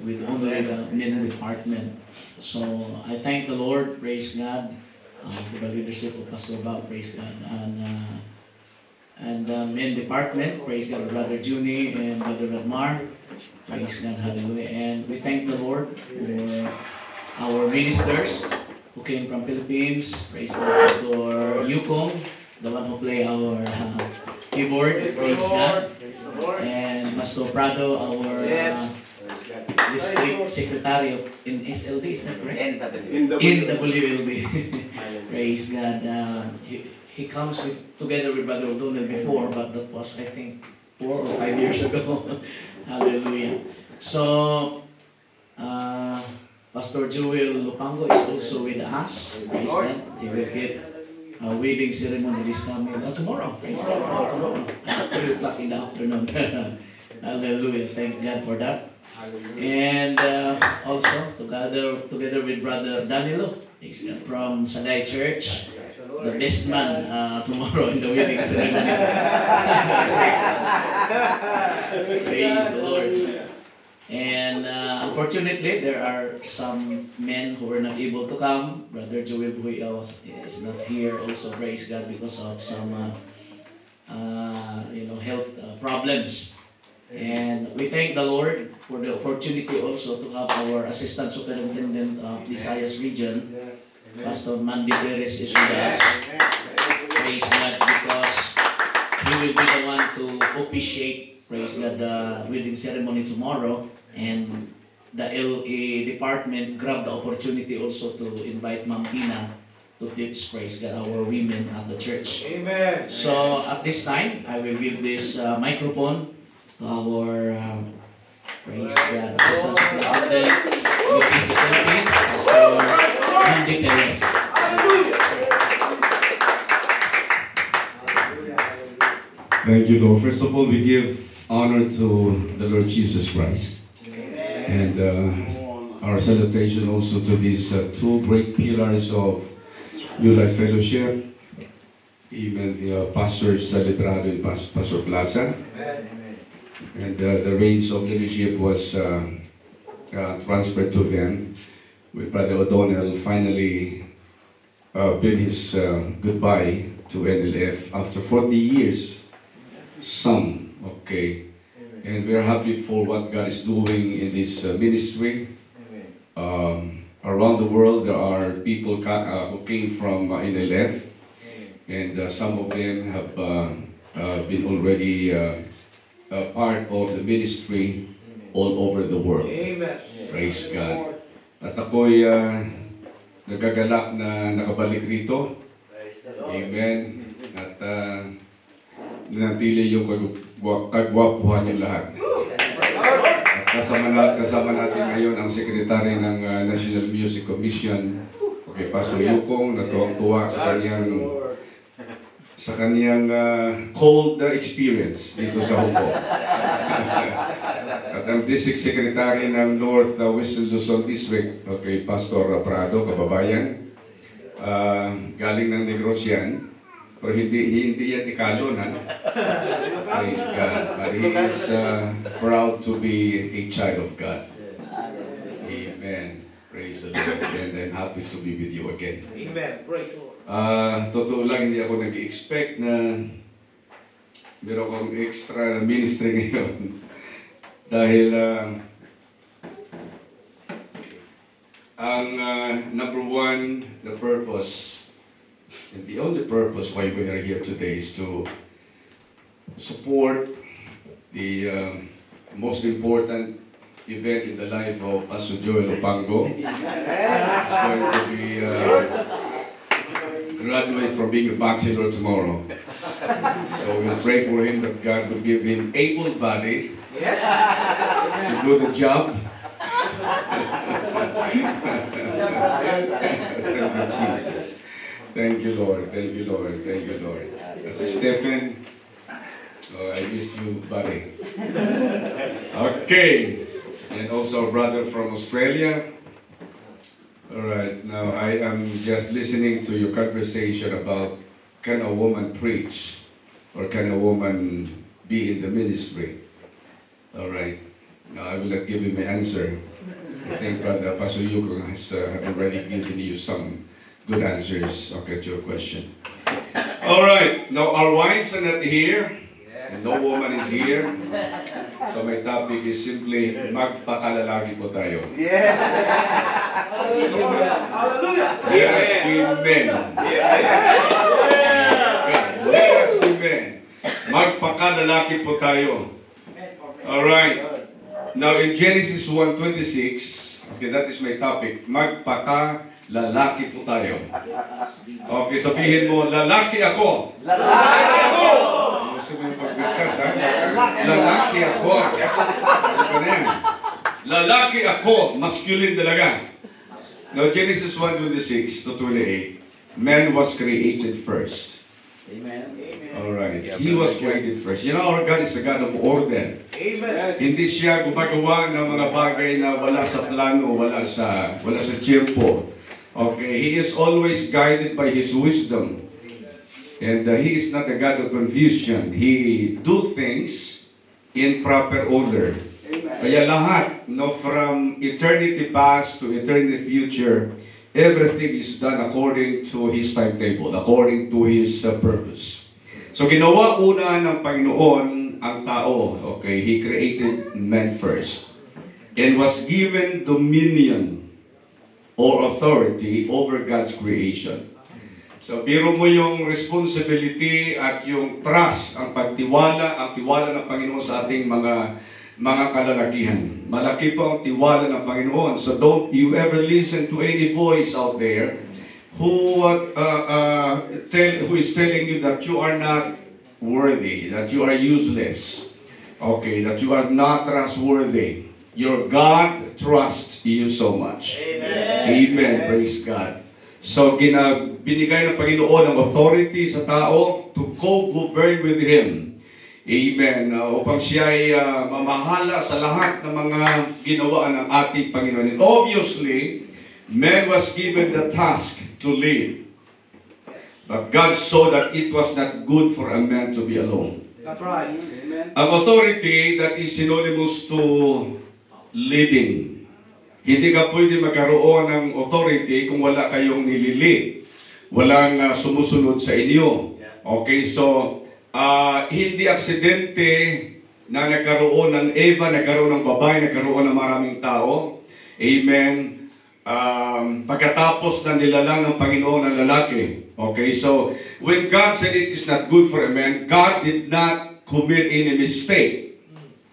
with only the men department. So I thank the Lord, praise God, for the leadership of Pastor Bob, praise God, and the men department, praise God, Brother Juni and Brother Radmar, praise God, hallelujah. And we thank the Lord for our ministers who came from Philippines, praise God, Pastor Yukong, the one who play our keyboard, praise God, and Pastor Prado, our district secretary in SLD, is that correct? NWLD. Praise God. He comes together with Brother O'Donnell before, but that was, I think, 4 or 5 years ago. Hallelujah. So, Pastor Joel Lupango is also with us. Praise God. He will get a wedding ceremony this coming tomorrow. Praise God. Tomorrow. 3 o'clock in the afternoon. Hallelujah. Thank God for that. And also together with Brother Danilo from Sagay Church, the best man tomorrow in the wedding ceremony. Praise the Lord. And unfortunately, there are some men who were not able to come. Brother Joel Buhay is not here also, praise God, because of some health problems. And we thank the Lord for the opportunity also to have our Assistant Superintendent of Visayas Region, Pastor Mandy Perez, is with us. Praise God, because he will be the one to officiate, praise God, the wedding ceremony tomorrow. And the LA department grabbed the opportunity also to invite Ma'am Tina to teach, praise God, our women at the church. Amen. So at this time, I will give this microphone to our praise God, Assistant Superintendent of the Philippines, Pastor Mandy Perez. Thank you, Lord. First of all, we give honor to the Lord Jesus Christ. And our salutation also to these 2 great pillars of New Life Fellowship, even the pastors Letrado and Pastor Plaza. And the reins of leadership was transferred to them, with Brother O'Donnell finally bid his goodbye to NLF after 40 years. Some, okay. And we are happy for what God is doing in this ministry. Around the world, there are people who came from NLF, and some of them have been already part of the ministry all over the world. Amen. Praise God. At ako'y nagagalak na nakabalik rito. Amen. At nanatili yung kagwapuhan yung lahat. At kasama natin ngayon ang Secretary ng National Music Commission, okay, Pastor Yukong, natuwang-tuwa sa kaniyang cold experience dito sa Hong Kong. At ang District Secretary ng North Western Luzon District, okay, Pastor Prado, kababayan, galing ng Negros yan. Pero hindi yan ikalon, ha? Praise God. But he is proud to be a child of God. Amen. Praise the Lord. And I'm happy to be with you again. Amen. Praise the Lord. Totoo lang, hindi ako nag-expect na meron akong extra na ministry ngayon. Dahil ang number one, the purpose, and the only purpose why we are here today is to support the most important event in the life of Pastor Joel Lupango. He's going to be graduate from being a bachelor tomorrow. So we'll pray for him that God will give him able body to do the job. Jesus. Thank you, Lord. Thank you, Lord. Thank you, Lord. As Stephen, I miss you, buddy. Okay. And also a brother from Australia. All right. Now, I am just listening to your conversation about can a woman preach or can a woman be in the ministry? All right. No, I will not give you my answer. I think Brother Pastor Yuko has already given you some good answers, okay, to your question. All right, now our wives are not here, and no woman is here. So my topic is simply, magpakalalaki po tayo. Yes. Hallelujah. Let us be men. Let us be men. Magpakalalaki po tayo. All right. Now in Genesis 1:26, okay, that is my topic. Magpakalalaki po tayo. Okay, sabihin mo, lalaki ako. Lalaki ako. Gusto mo yung pagbigkas, ha? Lalaki ako. Ano ba yan? Lalaki ako. Masculine talaga. Now, Genesis 1:26 to 28. Man was created first. Amen. Alright. He was created first. You know, our God is a God of order. Amen. Hindi siya gumagawa ng mga bagay na wala sa plano, wala sa tiempo. Okay, He is always guided by His wisdom. And He is not a God of confusion. He do things in proper order. Kaya lahat, no, from eternity past to eternity future, everything is done according to His timetable, according to His purpose. So ginawa una ng Panginoon ang tao. Okay, He created man first and was given dominion or authority over God's creation. So biro mo yung responsibility at yung trust, ang pagtiwala, ang tiwala ng Panginoon sa ating mga kalalakihan. Malaki po ang tiwala ng Panginoon. So don't you ever listen to any voice out there who is telling you that you are not worthy, that you are useless, okay, that you are not trustworthy. Your God trusts you so much. Amen. Amen. Praise God. So binigay ng Panginoon ang authority sa tao to co-govern with Him. Amen. Upang siya ay mamahala sa lahat ng mga ginawa ng ating Panginoon. And obviously, man was given the task to lead. But God saw that it was not good for a man to be alone. That's right. Amen. Ang authority that is synonymous to leading. Hindi ka pwede magkaroon ng authority kung wala kayong nililid. Walang sumusunod sa inyo. Okay, so hindi aksidente na nagkaroon ng Eva, nagkaroon ng babae, nagkaroon ng maraming tao. Amen. Pagkatapos na nilalang ng Panginoon ang lalaki. Okay, so when God said it is not good for a man, God did not commit any mistake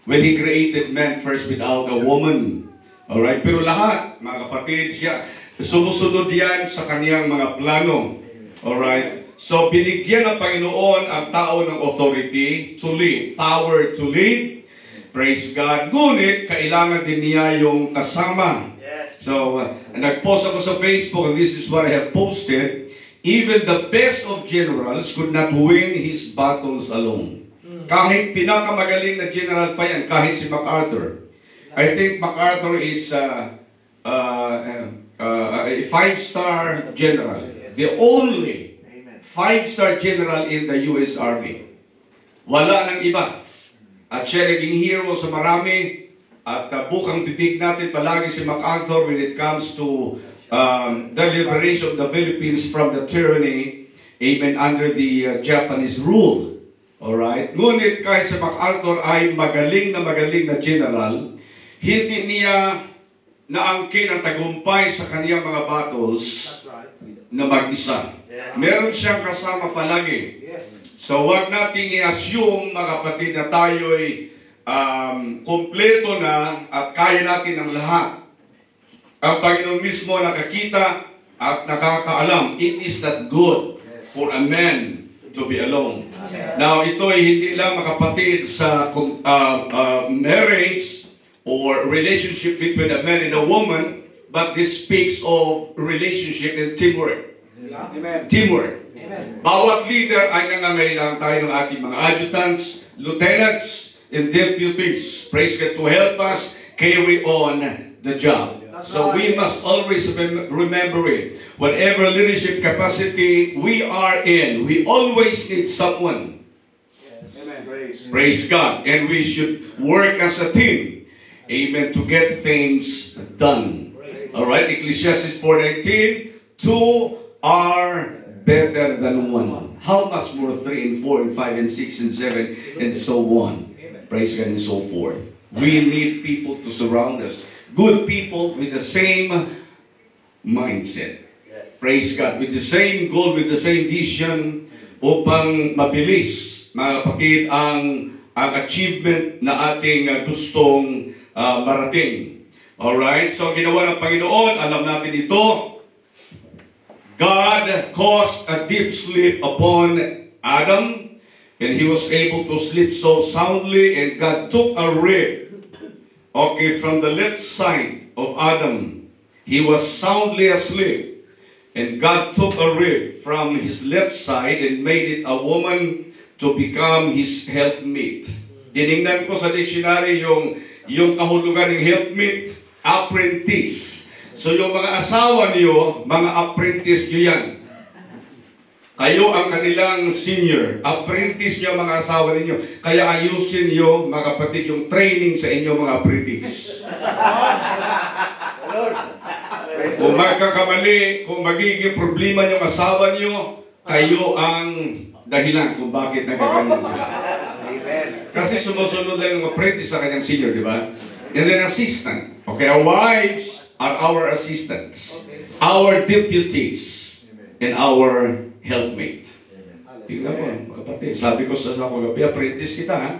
when He created man first without a woman. Alright, pero lahat, mga kapatid, siya, sumusunod yan sa kaniyang mga plano. Alright, so binigyan ng Panginoon ang tao ng authority to lead, power to lead. Praise God. Ngunit, kailangan din niya yung kasama. So, nag-post ako sa Facebook, and this is what I have posted. Even the best of generals could not win his battles alone. Kahit pinakamagaling na general pa yan, kahit si MacArthur. I think MacArthur is a 5-star general. The only 5-star general in the US Army. Wala nang iba. At siya naging hero sa marami. At bukang bibig natin palagi si MacArthur when it comes to the liberation of the Philippines from the tyranny, amen, under the Japanese rule. Alright? Ngunit kahit si MacArthur ay magaling na general, hindi niya naangkin ang tagumpay sa kaniyang mga battles na mag-isa. Meron siyang kasama palagi. So wag nating i-assume, mga kapatid, na tayo ay kompleto na at kaya natin ang lahat. Ang Panginoon mismo nakakita at nakakaalam, it is not good for a man to be alone. Now, ito ay hindi lang, mga kapatid, sa marriage or relationship between a man and a woman, but this speaks of relationship and teamwork. Amen. Teamwork. Amen. Bawat leader ay nangangailangan tayo ng ating mga adjutants, lieutenants, and deputies, praise God, to help us carry on the job. So we must always remember it. Whatever leadership capacity we are in, we always need someone. Amen. Praise God. And we should work as a team. amen, to get things done. Alright, Ecclesiastes 4:19, two are better than one. How much more 3 and 4 and 5 and 6 and 7 and so on. Praise God and so forth. We need people to surround us. Good people with the same mindset. Praise God. With the same goal, with the same vision, upang mabilis, mga kapatid, ang achievement na ating gustong marating. Alright? So, ginawa ng Panginoon, alam natin ito, God caused a deep sleep upon Adam, and he was able to sleep so soundly, and God took a rib, okay, from the left side of Adam. He was soundly asleep, and God took a rib from his left side and made it a woman to become his helpmeet. Tinignan ko sa dictionary yung kahulugan ng helpmeet, apprentice. So yung mga asawa niyo, mga apprentice niyo yan. Kayo ang kanilang senior. Apprentice niyo mga asawa niyo. Kaya ayusin niyo, mga kapatid, yung training sa inyo mga apprentice. Kung magkakamali, kung magiging problema yung asawa niyo, kayo ang dahilan kung bakit nagkaganon sila. Kasi sumusunod lang yung apprentice sa kanyang senior, di ba? And then assistant. Okay, our wives are our assistants, our deputies, and our helpmate. Tingnan mo, kapatid. Sabi ko sa gabi, apprentice kita, ha?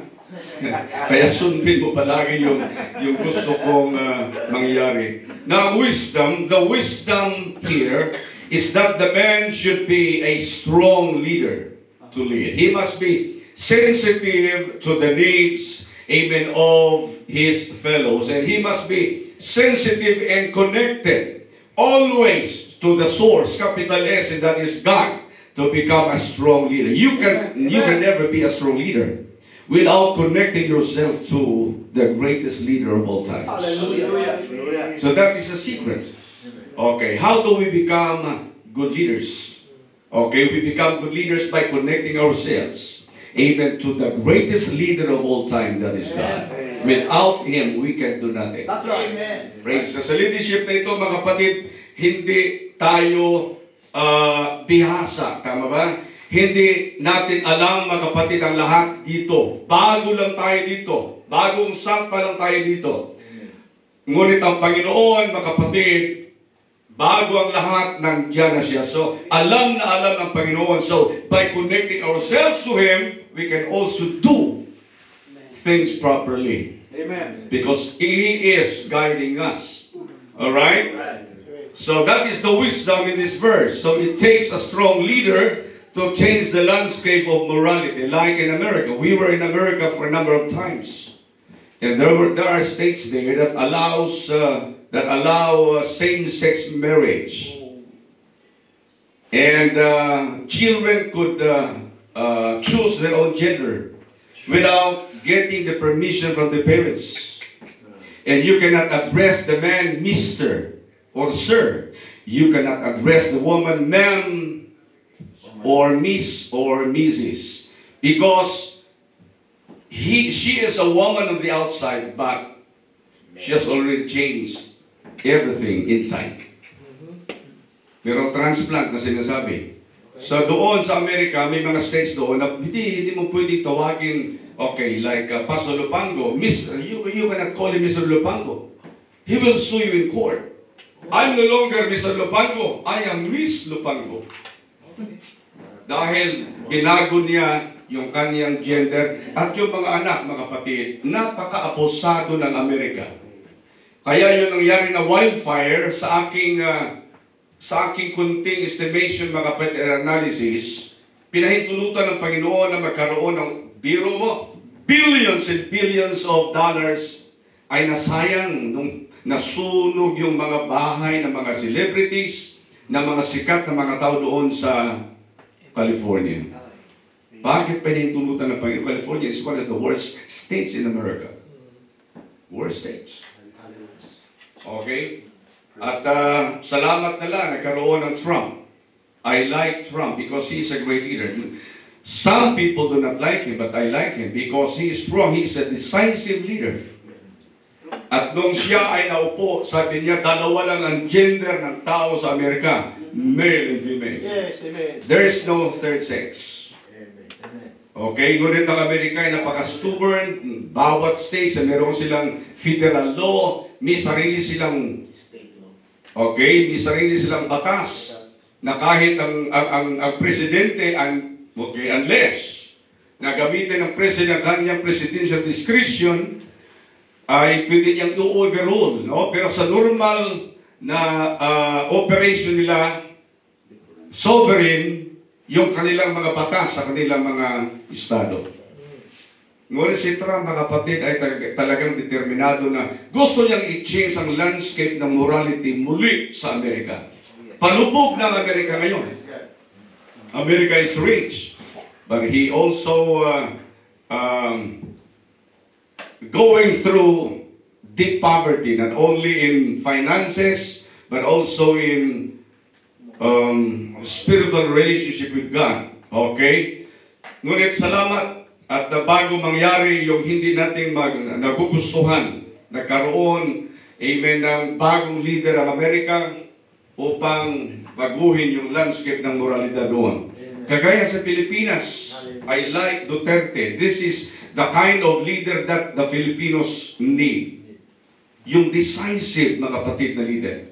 Kaya sundin mo palagi yung gusto kong mangyari. Now, the wisdom here is that the man should be a strong leader to lead. He must be sensitive to the needs, amen, of his fellows. And he must be sensitive and connected always to the source, capital S, and that is God, to become a strong leader. You can never be a strong leader without connecting yourself to the greatest leader of all times. Hallelujah. So that is a secret. Okay, how do we become good leaders? Okay, we become good leaders by connecting ourselves, amen, to the greatest leader of all time, that is God. Without Him, we can do nothing. That's right. Amen. Praise God. Sa leadership na ito, mga kapatid, hindi tayo bihasa. Tama ba? Hindi natin alam, mga kapatid, ang lahat dito. Bago lang tayo dito. Bagong sangka lang tayo dito. Ngunit ang Panginoon, mga kapatid, bago ang lahat, nandiyan na siya. So, alam na alam ng Panginoon. So, by connecting ourselves to Him, we can also do things properly. Amen. Because He is guiding us. Alright? So that is the wisdom in this verse. So it takes a strong leader to change the landscape of morality. Like in America. We were in America for a number of times. And there are states there that allow same-sex marriage. And children could choose their own gender without getting the permission from the parents. And you cannot address the man Mr. or Sir. You cannot address the woman Ma'am or Miss or Mrs. Because she is a woman on the outside, but she has already changed everything inside. Pero transplant na sinasabi. So doon sa Amerika, may mga states doon na hindi mo pwedeng tawagin, okay, like Pastor Lupango, you cannot call him Mr. Lupango. He will sue you in court. I'm no longer Mr. Lupango, I am Miss Lupango. Dahil binago niya yung kanyang gender at yung mga anak, mga kapatid, napaka-aposado ng Amerika. Kaya yung nangyari na wildfire sa aking kunting estimation, mga kapatid, analysis, pinahintulutan ng Panginoon na magkaroon ng biro mo, billions and billions of dollars ay nasayang nung nasunog yung mga bahay ng mga celebrities, na mga sikat na mga tao doon sa California. Bakit pinahintulutan ng Panginoon? California is one of the worst states in America. Worst states. Okay? At salamat na lang, nagkaroon ng Trump. I like Trump because he's a great leader. Some people do not like him, but I like him because he is strong. He is a decisive leader. At nung siya ay naupo, sabi niya, dalawa lang ang gender ng tao sa Amerika, male and female. Yes, amen. There's no third sex. Okay, ngunit ang Amerika ay napaka-stubborn. Bawat state, meron silang federal law, may sarili silang, okay, may sarili silang batas na kahit ang presidente, okay, unless na gamitin ng president kanyang presidential discretion, ay pwede niyang i-overrule, no? Pero sa normal na operation nila, sovereign, yung kanilang mga batas sa kanilang mga estado. Ngunit si Trump, mga kapatid, ay talagang determinado na gusto niyang i-change ang landscape ng morality muli sa Amerika. Palubog ng Amerika ngayon. America is rich, but he also going through deep poverty, not only in finances, but also in spiritual relationship with God. Okay? Ngunit salamat at bago mangyari yung hindi natin nagugustuhan, nagkaroon, amen, ng bagong leader ng Amerika upang baguhin yung landscape ng moralidad doon. Kagaya sa Pilipinas, I like Duterte. This is the kind of leader that the Filipinos need. Yung decisive, mga kapatid na leader.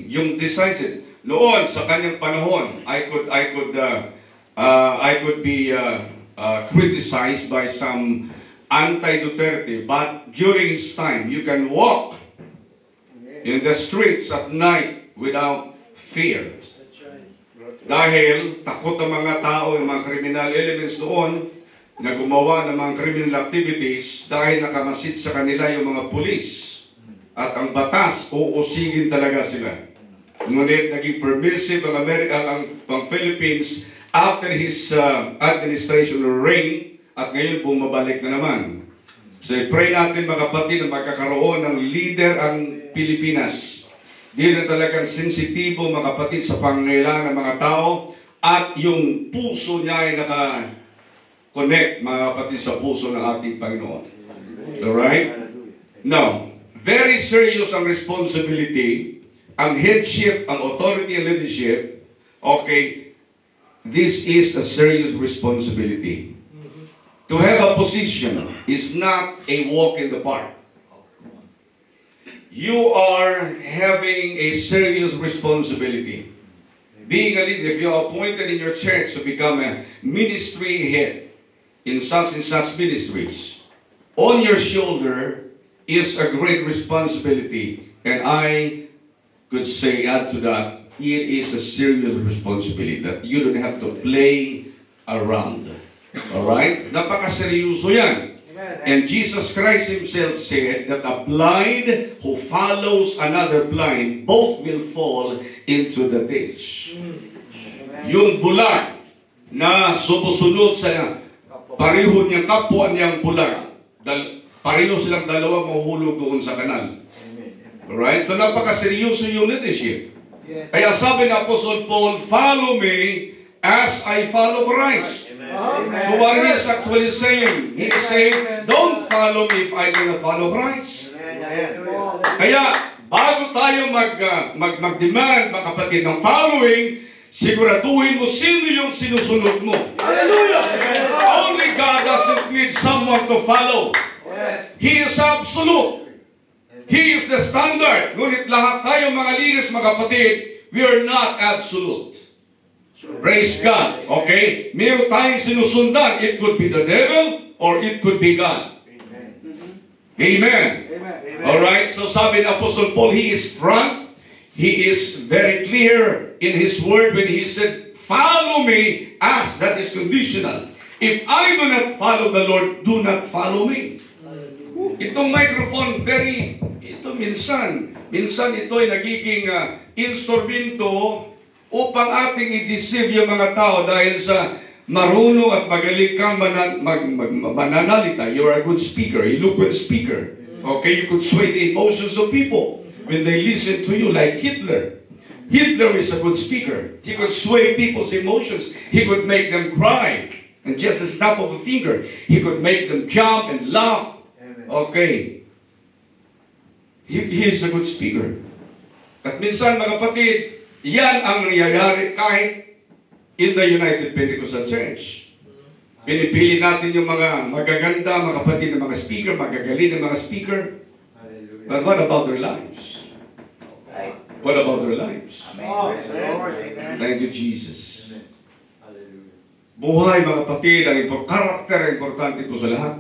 Yung decisive. Noon, sa kanyang panahon, I could be criticized by some anti-Duterte, but during his time, you can walk in the streets at night without fear. Dahil takot ang mga tao, yung mga criminal elements doon, na gumawa ng mga criminal activities dahil nakamasid sa kanila yung mga pulis. At ang batas, uusigin talaga sila. Ngunit naging permissive ang Philippines after his administration reign, at ngayon bumabalik na naman. So pray natin, mga kapatid, na magkakaroon ng leader ang Pilipinas. Di na talagang sensitibo, mga kapatid, sa pangangailangan ng mga tao, at yung puso niya ay naka-connect, mga kapatid, sa puso ng ating Panginoon. Alright? Now, very serious ang responsibility, ang headship, ang authority and leadership. Okay, this is a serious responsibility. To have a position is not a walk in the park. You are having a serious responsibility. Being a leader, if you are appointed in your church to become a ministry head in such and such ministries, on your shoulder is a great responsibility. And I could say, add to that, it is a serious responsibility that you don't have to play around. Alright? Napakaseryoso yan. And Jesus Christ Himself said that a blind who follows another blind, both will fall into the ditch. Yung bulag na sumusunod sa pareho niyang kapwa niyang bulag, pareho silang dalawa mahuhulog doon sa kanal. Alright? So napakaseryoso yung leadership. Yes. Kaya sabi ng Apostle Paul, follow me as I follow Christ. Amen. So what he is actually saying, he is saying, don't follow me if I do not follow Christ. Amen. Kaya bago tayo mag-demand, mga kapatid, ng following, siguraduhin mo sino yung sinusunod mo. Hallelujah! Only God doesn't need someone to follow. Yes. He is absolute. He is the standard. Ngunit lahat tayo mga leaders, mga kapatid, we are not absolute. Praise God. Okay? Meron tayong sinusundan. It could be the devil or it could be God. Amen. Alright? So sabi ng Apostle Paul, he is front. He is very clear in his word when he said, follow me as, that is conditional. If I do not follow the Lord, do not follow me. Itong microphone, ito minsan ito ay nagiging instrumento upang ating i-deceive yung mga tao dahil sa marunong at magaling kang mananalita. You are a good speaker, eloquent speaker. Okay, you could sway the emotions of people when they listen to you, like Hitler. Hitler is a good speaker. He could sway people's emotions. He could make them cry. And just a snap of a finger, he could make them jump and laugh. Okay. he is a good speaker. At minsan mga kapatid, yan ang nangyayari kahit in the United Pentecostal Church. Pinipili natin yung mga magaganda, mga kapatid ng mga speaker, magagaling ng mga speaker. But what about their lives? What about their lives? Thank you, Jesus. Buhay, mga kapatid, ang karakter ang importante po sa lahat.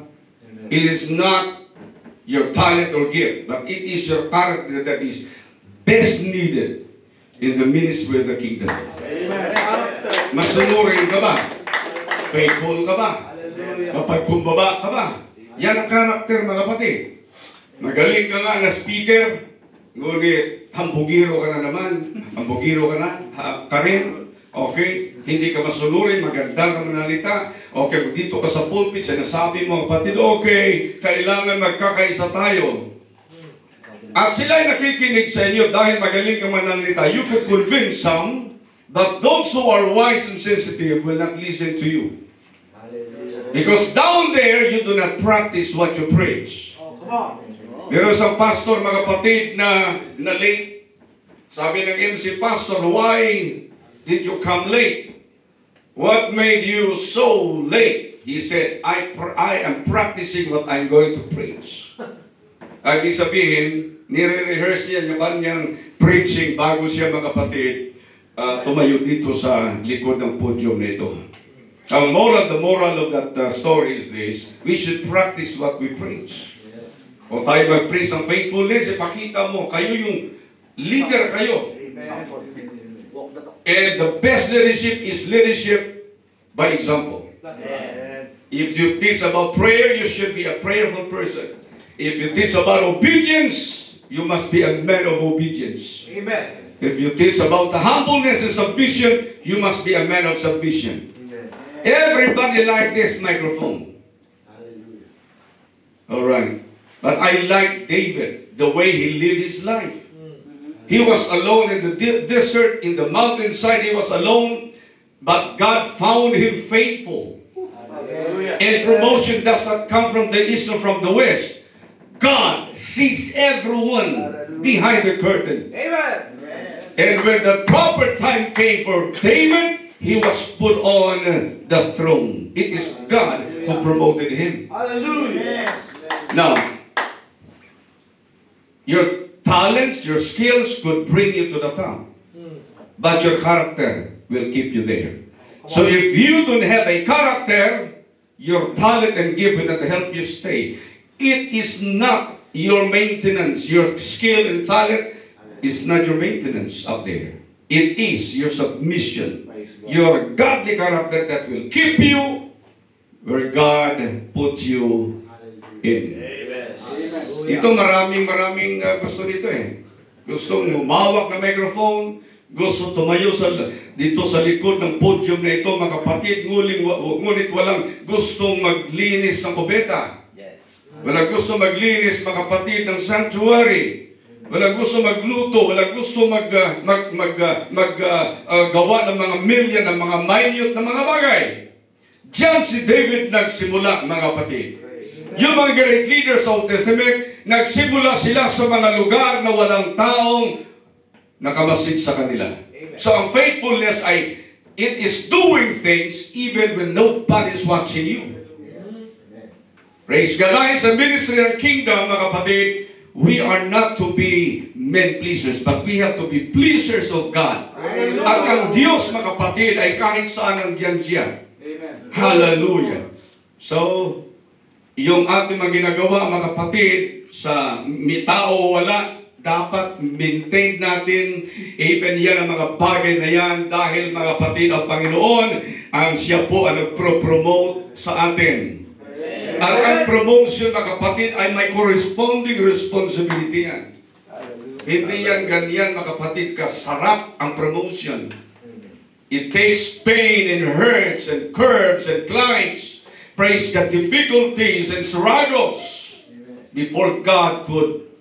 It is not your talent or gift, but it is your character that is best needed in the ministry of the kingdom. Masunurin ka ba? Faithful ka ba? Mapagkumbaba ka ba? Yan ang karakter, mga kapatid. Magaling ka nga na speaker, ngunit hambugiro ka na naman. Hambugiro ka na, ka rin. Okay? Hindi ka masunurin, maganda ka manalita. Okay, dito ka sa pulpit, sinasabi mo, kapatid, okay, kailangan magkakaisa tayo. At sila'y nakikinig sa inyo dahil magaling ka manalita. You can convince some, but those who are wise and sensitive will not listen to you. Because down there, you do not practice what you preach. Pero sa pastor, mga kapatid, na late, sabi ng MC pastor, why did you come late? What made you so late? He said, I am practicing what I'm going to preach. Ibig sabihin, nire-rehearse niya yung kanyang preaching bago siya, mga kapatid, tumayo dito sa likod ng podium nito. The moral of that story is this: we should practice what we preach. O tayo mag-preach ng faithfulness, ipakita mo, kayo yung leader kayo. And the best leadership is leadership by example. If you teach about prayer, you should be a prayerful person. If you teach about obedience, you must be a man of obedience. Amen. If you teach about the humbleness and submission, you must be a man of submission. Everybody like this microphone. All right. But I like David, the way he lived his life. He was alone in the desert, in the mountainside. He was alone, but God found him faithful. And promotion does not come from the east or from the west. God sees everyone behind the curtain. Amen. And when the proper time came for David, he was put on the throne. It is God who promoted him. Hallelujah. Now, your talents, your skills could bring you to the top. But your character will keep you there. So if you don't have a character, your talent and gift will not help you stay. It is not your maintenance. Your skill and talent is not your maintenance up there. It is your submission, your godly character that will keep you where God put you in. Ito maraming gusto nito eh. Gusto umawak na microphone, gusto tumayo dito sa likod ng podium na ito, mga kapatid, ngunit walang gustong maglinis ng kubeta. Walang gusto maglinis, mga kapatid, ng sanctuary. Walang gusto magluto, walang gusto gawa ng mga million, ng mga minute na mga bagay. Diyan si David nagsimula, mga kapatid. Yung mga great leaders of Old Testament, nagsimula sila sa mga lugar na walang taong nakamasid sa kanila. So ang faithfulness it is doing things even when nobody is watching you. Praise God. Dahil sa ministry ng kingdom, mga kapatid, we are not to be men pleasers, but we have to be pleasers of God. At ang Diyos, mga kapatid, ay kahit saan nandiyan siya. Hallelujah. So, yung ating mga ginagawa, mga kapatid, sa tao wala, dapat maintain natin, even yan ang mga bagay na yan, dahil mga kapatid, ang Panginoon, ang siya po ang nagpro-promote sa atin. At ang promotion, mga kapatid, ay may corresponding responsibility yan. Hindi yan ganyan, mga kapatid, kasarap ang promotion. It takes pain and hurts and curves and climbs, praise God, difficulties and struggles before God could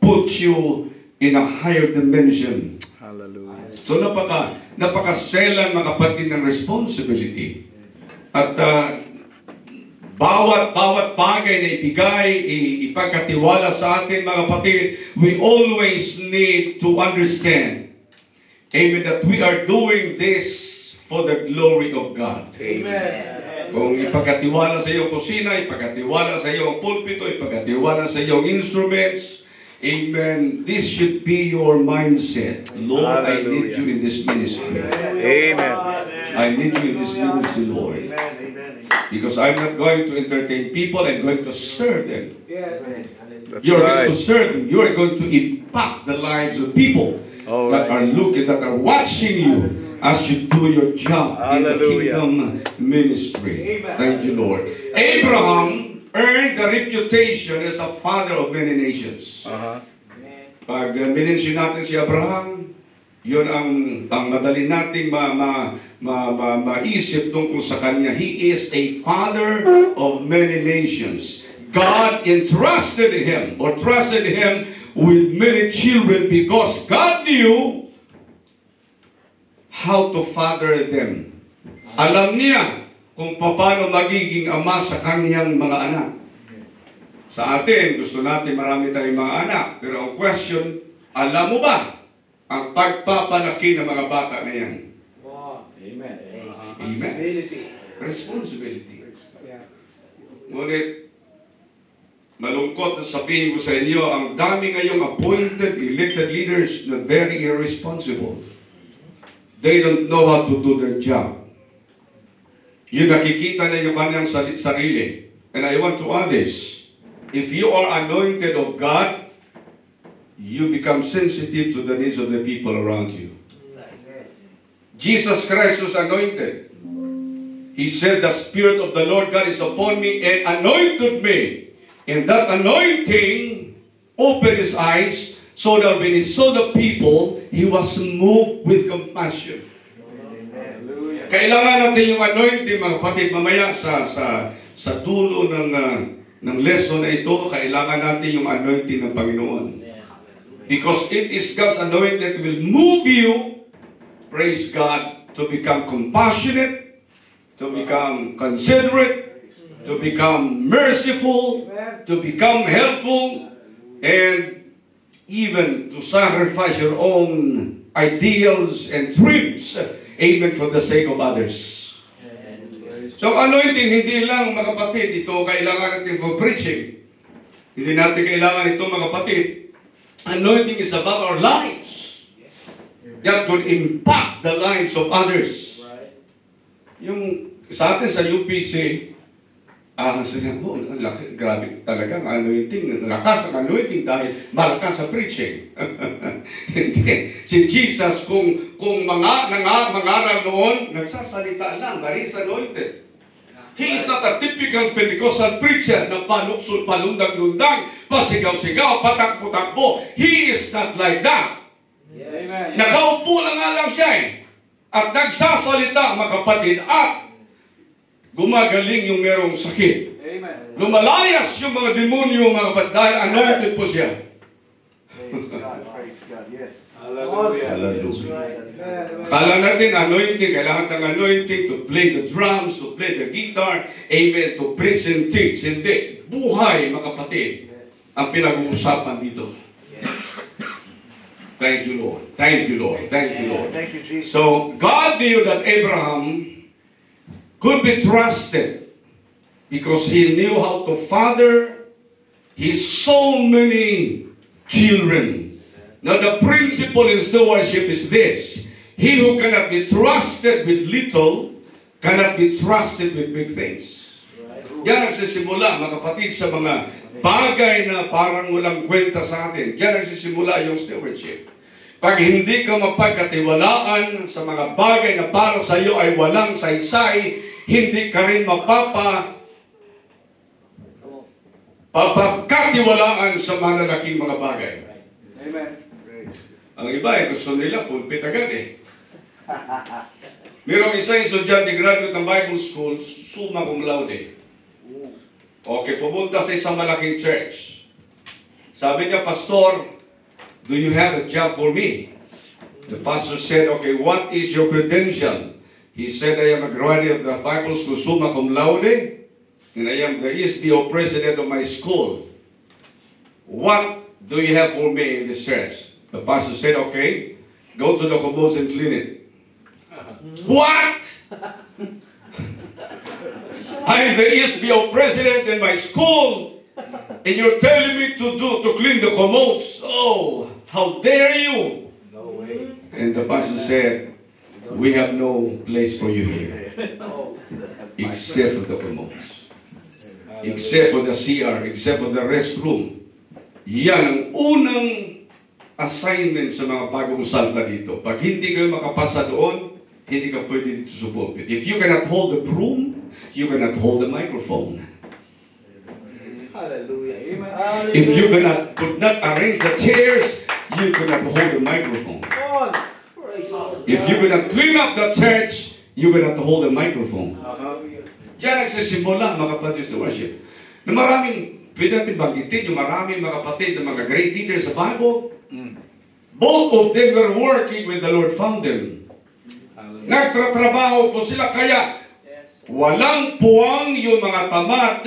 put you in a higher dimension. Hallelujah. So napakaselan, mga kapatid, ng responsibility. At bawat bagay na ibigay, ipagkatiwala sa atin, mga kapatid, we always need to understand, amen, that we are doing this for the glory of God. Amen. Kung ipagkatiwala sa iyong kusina, ipagkatiwala sa iyong pulpito, ipagkatiwala sa iyong instruments, amen, this should be your mindset. Lord, I need you in this ministry. Amen. I need you in this ministry, Lord. Because I'm not going to entertain people, I'm going to serve them. That's You're going right. to serve them. You're going to impact the lives of people that are looking, that are watching you as you do your job in the Hallelujah. kingdom ministry. Thank you, Lord. Abraham earned the reputation as a father of many nations. Pag minensyon natin si Abraham, yun ang madali nating maisip tungkol sa kanya. He is a father of many nations. God entrusted him or trusted him with many children because God knew how to father them. Alam niya kung paano magiging ama sa kanyang mga anak. Sa atin, gusto natin marami tayong mga anak. Pero ang question, alam mo ba ang pagpapalaki ng mga bata na yan? Amen. Amen. Responsibility. Ngunit, malungkot na sabihin ko sa inyo, ang dami ngayong appointed, elected leaders na very irresponsible. They don't know how to do their job. Yung nakikita na yung kanyang sarili. And I want to add this. If you are anointed of God, you become sensitive to the needs of the people around you. Jesus Christ was anointed. He said, the Spirit of the Lord God is upon me and anointed me. And that anointing opened his eyes so that when he saw the people, he was moved with compassion. Kailangan natin yung anointing, mga kapatid, mamaya sa dulo ng lesson na ito, kailangan natin yung anointing ng Panginoon. Because it is God's anointing that will move you, praise God, to become compassionate, to become considerate, to become merciful, to become helpful, and even to sacrifice your own ideals and dreams, amen, for the sake of others. So, anointing, hindi lang, mga kapatid, ito kailangan natin for preaching. Hindi natin kailangan ito, mga kapatid. Anointing is about our lives. That will impact the lives of others. Yung sa atin sa UPC, sabi ko, grabe talaga ang anointing. Lakas ang anointing dahil malakas sa preaching. Hindi. Si Jesus, kung mangaral noon, nagsasalita lang, but he's anointed. He is not a typical Pentecostal preacher na panuksul, palundag-lundag, pasigaw-sigaw, patakbo-takbo. He is not like that. Amen. Nakaupo lang siya at nagsasalita, mga kapatid, at gumagaling yung merong sakit. Amen. Lumalayas yung mga demonyo, mga kapatid, dahil anointed po siya. Praise God, praise God, yes. Hallelujah. Hallelujah. Kala natin anointing, kailangan ng anointing to play the drums, to play the guitar, amen, to preach and teach. Hindi. Buhay, mga kapatid, ang pinag-uusapan dito. Thank you, Lord. Thank you, Lord. Thank you, Lord. Thank you, Jesus. So, God knew that Abraham could be trusted because he knew how to father his so many children. Now, the principle in stewardship is this. He who cannot be trusted with little cannot be trusted with big things. Diyan nagsisimula, mga kapatid, sa mga bagay na parang walang kwenta sa atin. Diyan nagsisimula yung stewardship. Pag hindi ka mapagkatiwalaan sa mga bagay na para sa iyo ay walang saysay, hindi ka rin papagkatiwalaan sa malalaking mga bagay. Amen. Ang iba gusto nila pulpit agad Merong isang estudyante, graduate ng Bible School, summa cum laude. Okay, pumunta sa isang malaking church. Sabi niya, Pastor, do you have a job for me? The pastor said, okay, what is your credential? He said, I am a graduate of the Bible School, summa cum laude. and I am the SDO president of my school. What do you have for me in this church? The pastor said, okay, go to the commodes and clean it. What? I'm the SBO president in my school, and you're telling me to clean the commodes. Oh, how dare you? No way. And the pastor said, we have no place for you here, except for the commodes, except for the CR, except for the restroom. Yan ang unang assignment sa mga bagong salta dito. Pag hindi kayo makapasa doon, hindi ka pwede dito sa pulpit. If you cannot hold the broom, you cannot hold the microphone. Hallelujah. Amen. If you could not arrange the chairs, you cannot hold the microphone. If you cannot clean up the church, you cannot hold the microphone. Diyan nagsisimula, mga kapatid sa worship, na maraming, pwede natin banggitin, yung maraming mga kapatid na mga great leaders sa Bible, both of them were working when the Lord found them. Nagtatrabaho po sila, kaya walang puwang yung mga tamad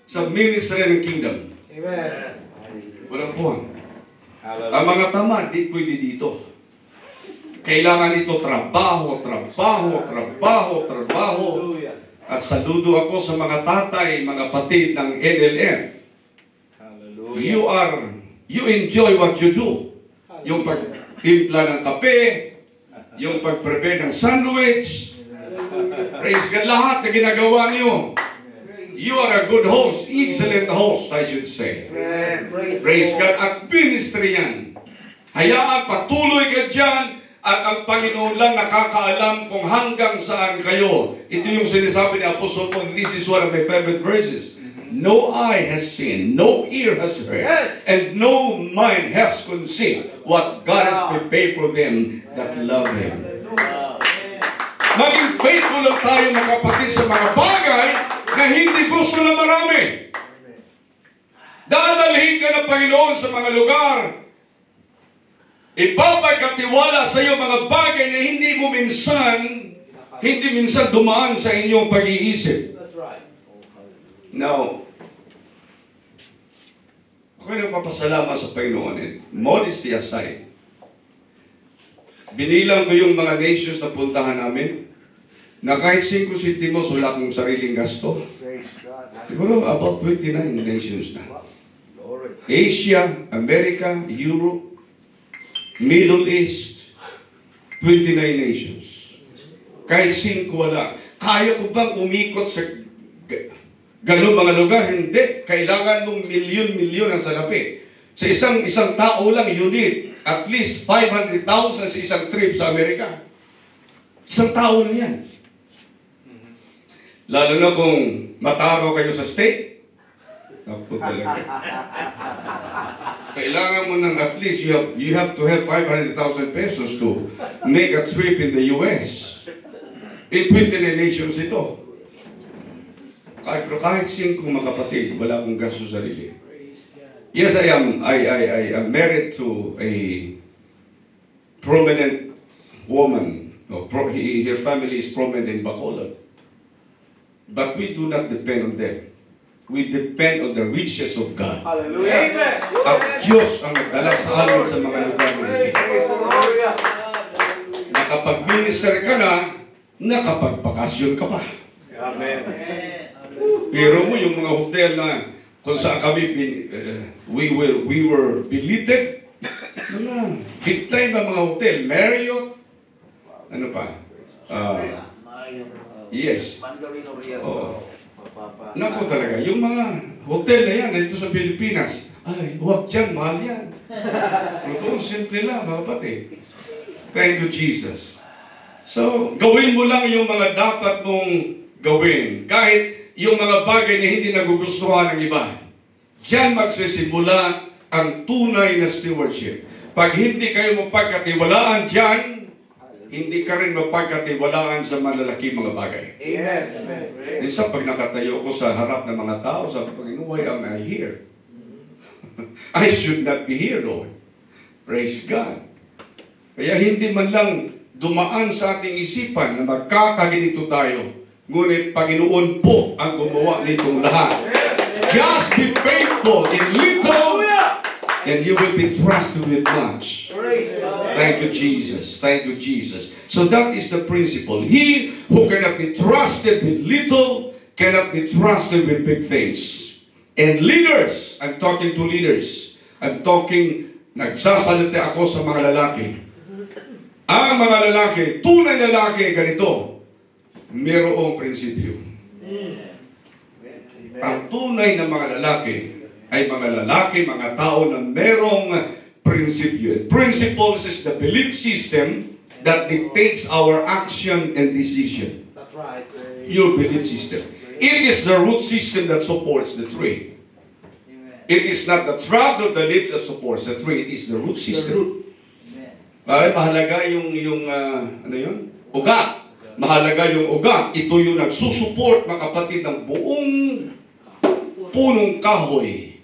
sa ministry ng kingdom. Amen. Walang puwang. Ang mga tamad, di pwede dito. Kailangan ito trabaho. At saludo ako sa mga tatay, mga patid ng NLF. You enjoy what you do. Yung pagtimpla ng kape, yung pag-prepare ng sandwich. Praise God, lahat na ginagawa niyo. You are a good host, excellent host, I should say. Praise God, at ministry yan. Hayaan, patuloy ka dyan, at ang Panginoon lang nakakaalam kung hanggang saan kayo. Ito yung sinasabi ni Apostle Paul, this is one of my favorite verses. No eye has seen, no ear has heard, and no mind has conceived what God has prepared for them that love Him. Maging faithful lang tayo, mga kapatid, sa mga bagay na hindi gusto na marami. Dadalhin ka ng Panginoon sa mga lugar. Ipapagkatiwala sa iyo mga bagay na hindi minsan dumaan sa inyong pag-iisip. Now, ako'y nagpapasalamat sa Panginoon, and modesty aside, binilang ko yung mga nations na puntahan namin, na kahit 5 centimos wala akong sariling gasto. Siguro about 29 nations na. Asia, America, Europe, Middle East, 29 nations. Kahit 5 wala. Kaya ko bang umikot sa ganun mga lugar? Hindi. Kailangan mong milyon-milyon ang salapi. Sa isang tao lang, you need at least 500,000 sa isang trip sa Amerika. Isang tao lang yan. Lalo na kung mataro kayo sa state. Naku talaga. Kailangan mo ng at least, you have to have 500,000 pesos to make a trip in the US. In 29 nations ito. Pero kahit 5 mga kapatid, wala akong gasto sarili. Yes, I am married to a prominent woman. Her family is prominent in Bacolod. But we do not depend on them. We depend on the riches of God. Hallelujah. Amen. At Diyos ang nagdala sa amin sa mga lugar na ito. Nakapag-minister ka na, nakapag-bakasyon ka pa. Amen. Pero mo yung mga hotel na kung saan kami we were belated. Big time ba mga hotel? Marriott? Ano pa? Yes. Oo. Naku talaga, yung mga hotel na yan dito sa Pilipinas, ay, huwag dyan, mahal yan. Totoo, simple lang, mga kapatid. Thank you, Jesus. So, gawin mo lang yung mga dapat mong gawin. Kahit yung mga bagay na hindi nagugustuhan ng iba. Diyan magsisimula ang tunay na stewardship. Pag hindi kayo mapagkatiwalaan diyan, hindi ka rin mapagkatiwalaan sa malalaki mga bagay. Amen. Minsan pag nakatayo ko sa harap ng mga tao, sabi ko, why am I here? I should not be here, Lord. Praise God. Kaya hindi man lang dumaan sa ating isipan na magkakaginito tayo. Ngunit Panginoon po ang gumawa nitong lahat. Just be faithful in little, and you will be trusted with much. Thank you, Jesus. Thank you, Jesus. So that is the principle. He who cannot be trusted with little cannot be trusted with big things. And leaders, I'm talking to leaders. Nagsasalita ako sa mga lalaki. Ang mga lalaki, tunay na lalaki, ganito, mayroong prinsipyo. Ang tunay na mga lalaki ay mga lalaki, mga tao na mayroong prinsipyo. Principles is the belief system that dictates our action and decision. That's right. Your belief system. It is the root system that supports the tree. It is not the trunk or the leaves that supports the tree. It is the root system. Mahalaga yung ugat. Mahalaga yung ugat. Ito yung nagsusupport, mga kapatid, ng buong punong kahoy.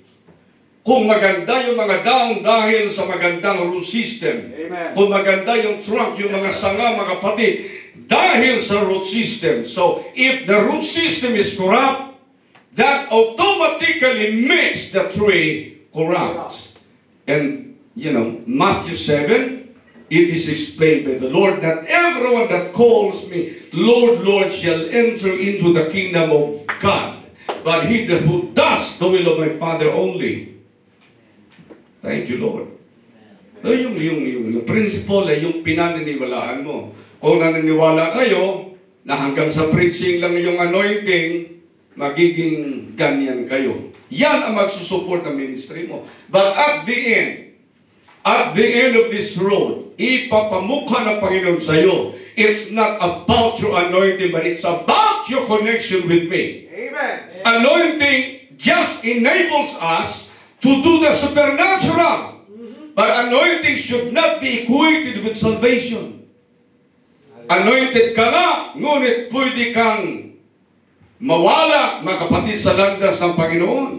Kung maganda yung mga daong dahil sa magandang root system. Amen. Kung maganda yung trunk, yung mga sanga, mga kapatid, dahil sa root system. So, if the root system is corrupt, that automatically makes the tree corrupt. And, Matthew 7, it is explained by the Lord that everyone that calls me, Lord, Lord, shall enter into the kingdom of God. But he who does the will of my Father only. Thank you, Lord. So, yung principle ay yung pinaniniwalaan mo. Kung naniniwala kayo na hanggang sa preaching lang yung anointing, magiging ganyan kayo. Yan ang magsusupport ng ministry mo. But at the end of this road, ipapamukha ng Panginoon sa iyo. It's not about your anointing, but it's about your connection with me. Amen. Anointing just enables us to do the supernatural. But anointing should not be equated with salvation. Anointed ka nga, ngunit pwede kang mawala, mga kapatid, sa landas ng Panginoon.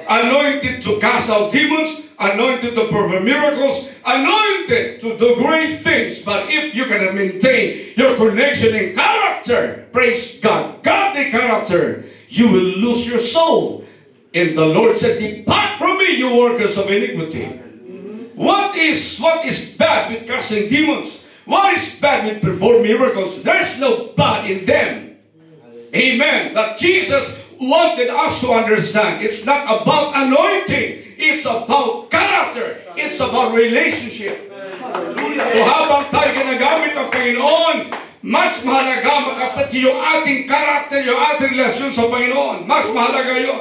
Anointed to cast out demons, anointed to perform miracles, anointed to do great things. But if you cannot maintain your connection in character, praise God, godly character, you will lose your soul. And the Lord said, depart from me, you workers of iniquity. What is bad with casting demons? What is bad with performing miracles? There's no bad in them. Amen. But Jesus wanted us to understand, it's not about anointing. It's about character. It's about relationship. So habang tayo ginagamit ang Panginoon, mas mahalaga, mga kapatid, yung ating character, yung ating relasyon sa Panginoon. Mas mahalaga yun.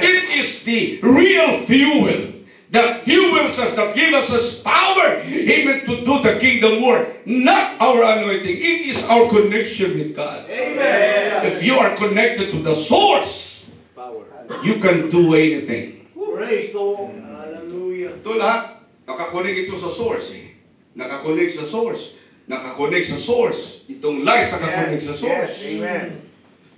It is the real fuel that fuels us, that gives us power even to do the kingdom work. Not our anointing. It is our connection with God. Amen. If you are connected to the source, you can do anything. Praise the Lord. Hallelujah. Ito lahat, nakakonek ito sa source. Nakakonek sa source. Nakakonek sa source. Itong lights nakakonek sa source. Amen.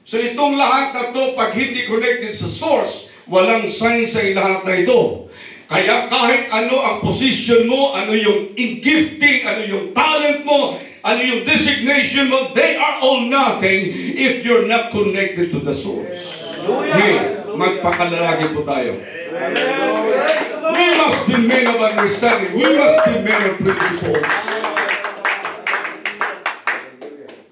So itong lahat na to, pag hindi connected sa source, walang sign sa lahat na ito. Kaya kahit ano ang position mo, ano yung gifting, ano yung talent mo, ano yung designation mo, they are all nothing if you're not connected to the source. Hey, magpakalalagi po tayo. We must be men of understanding. We must be men of principles.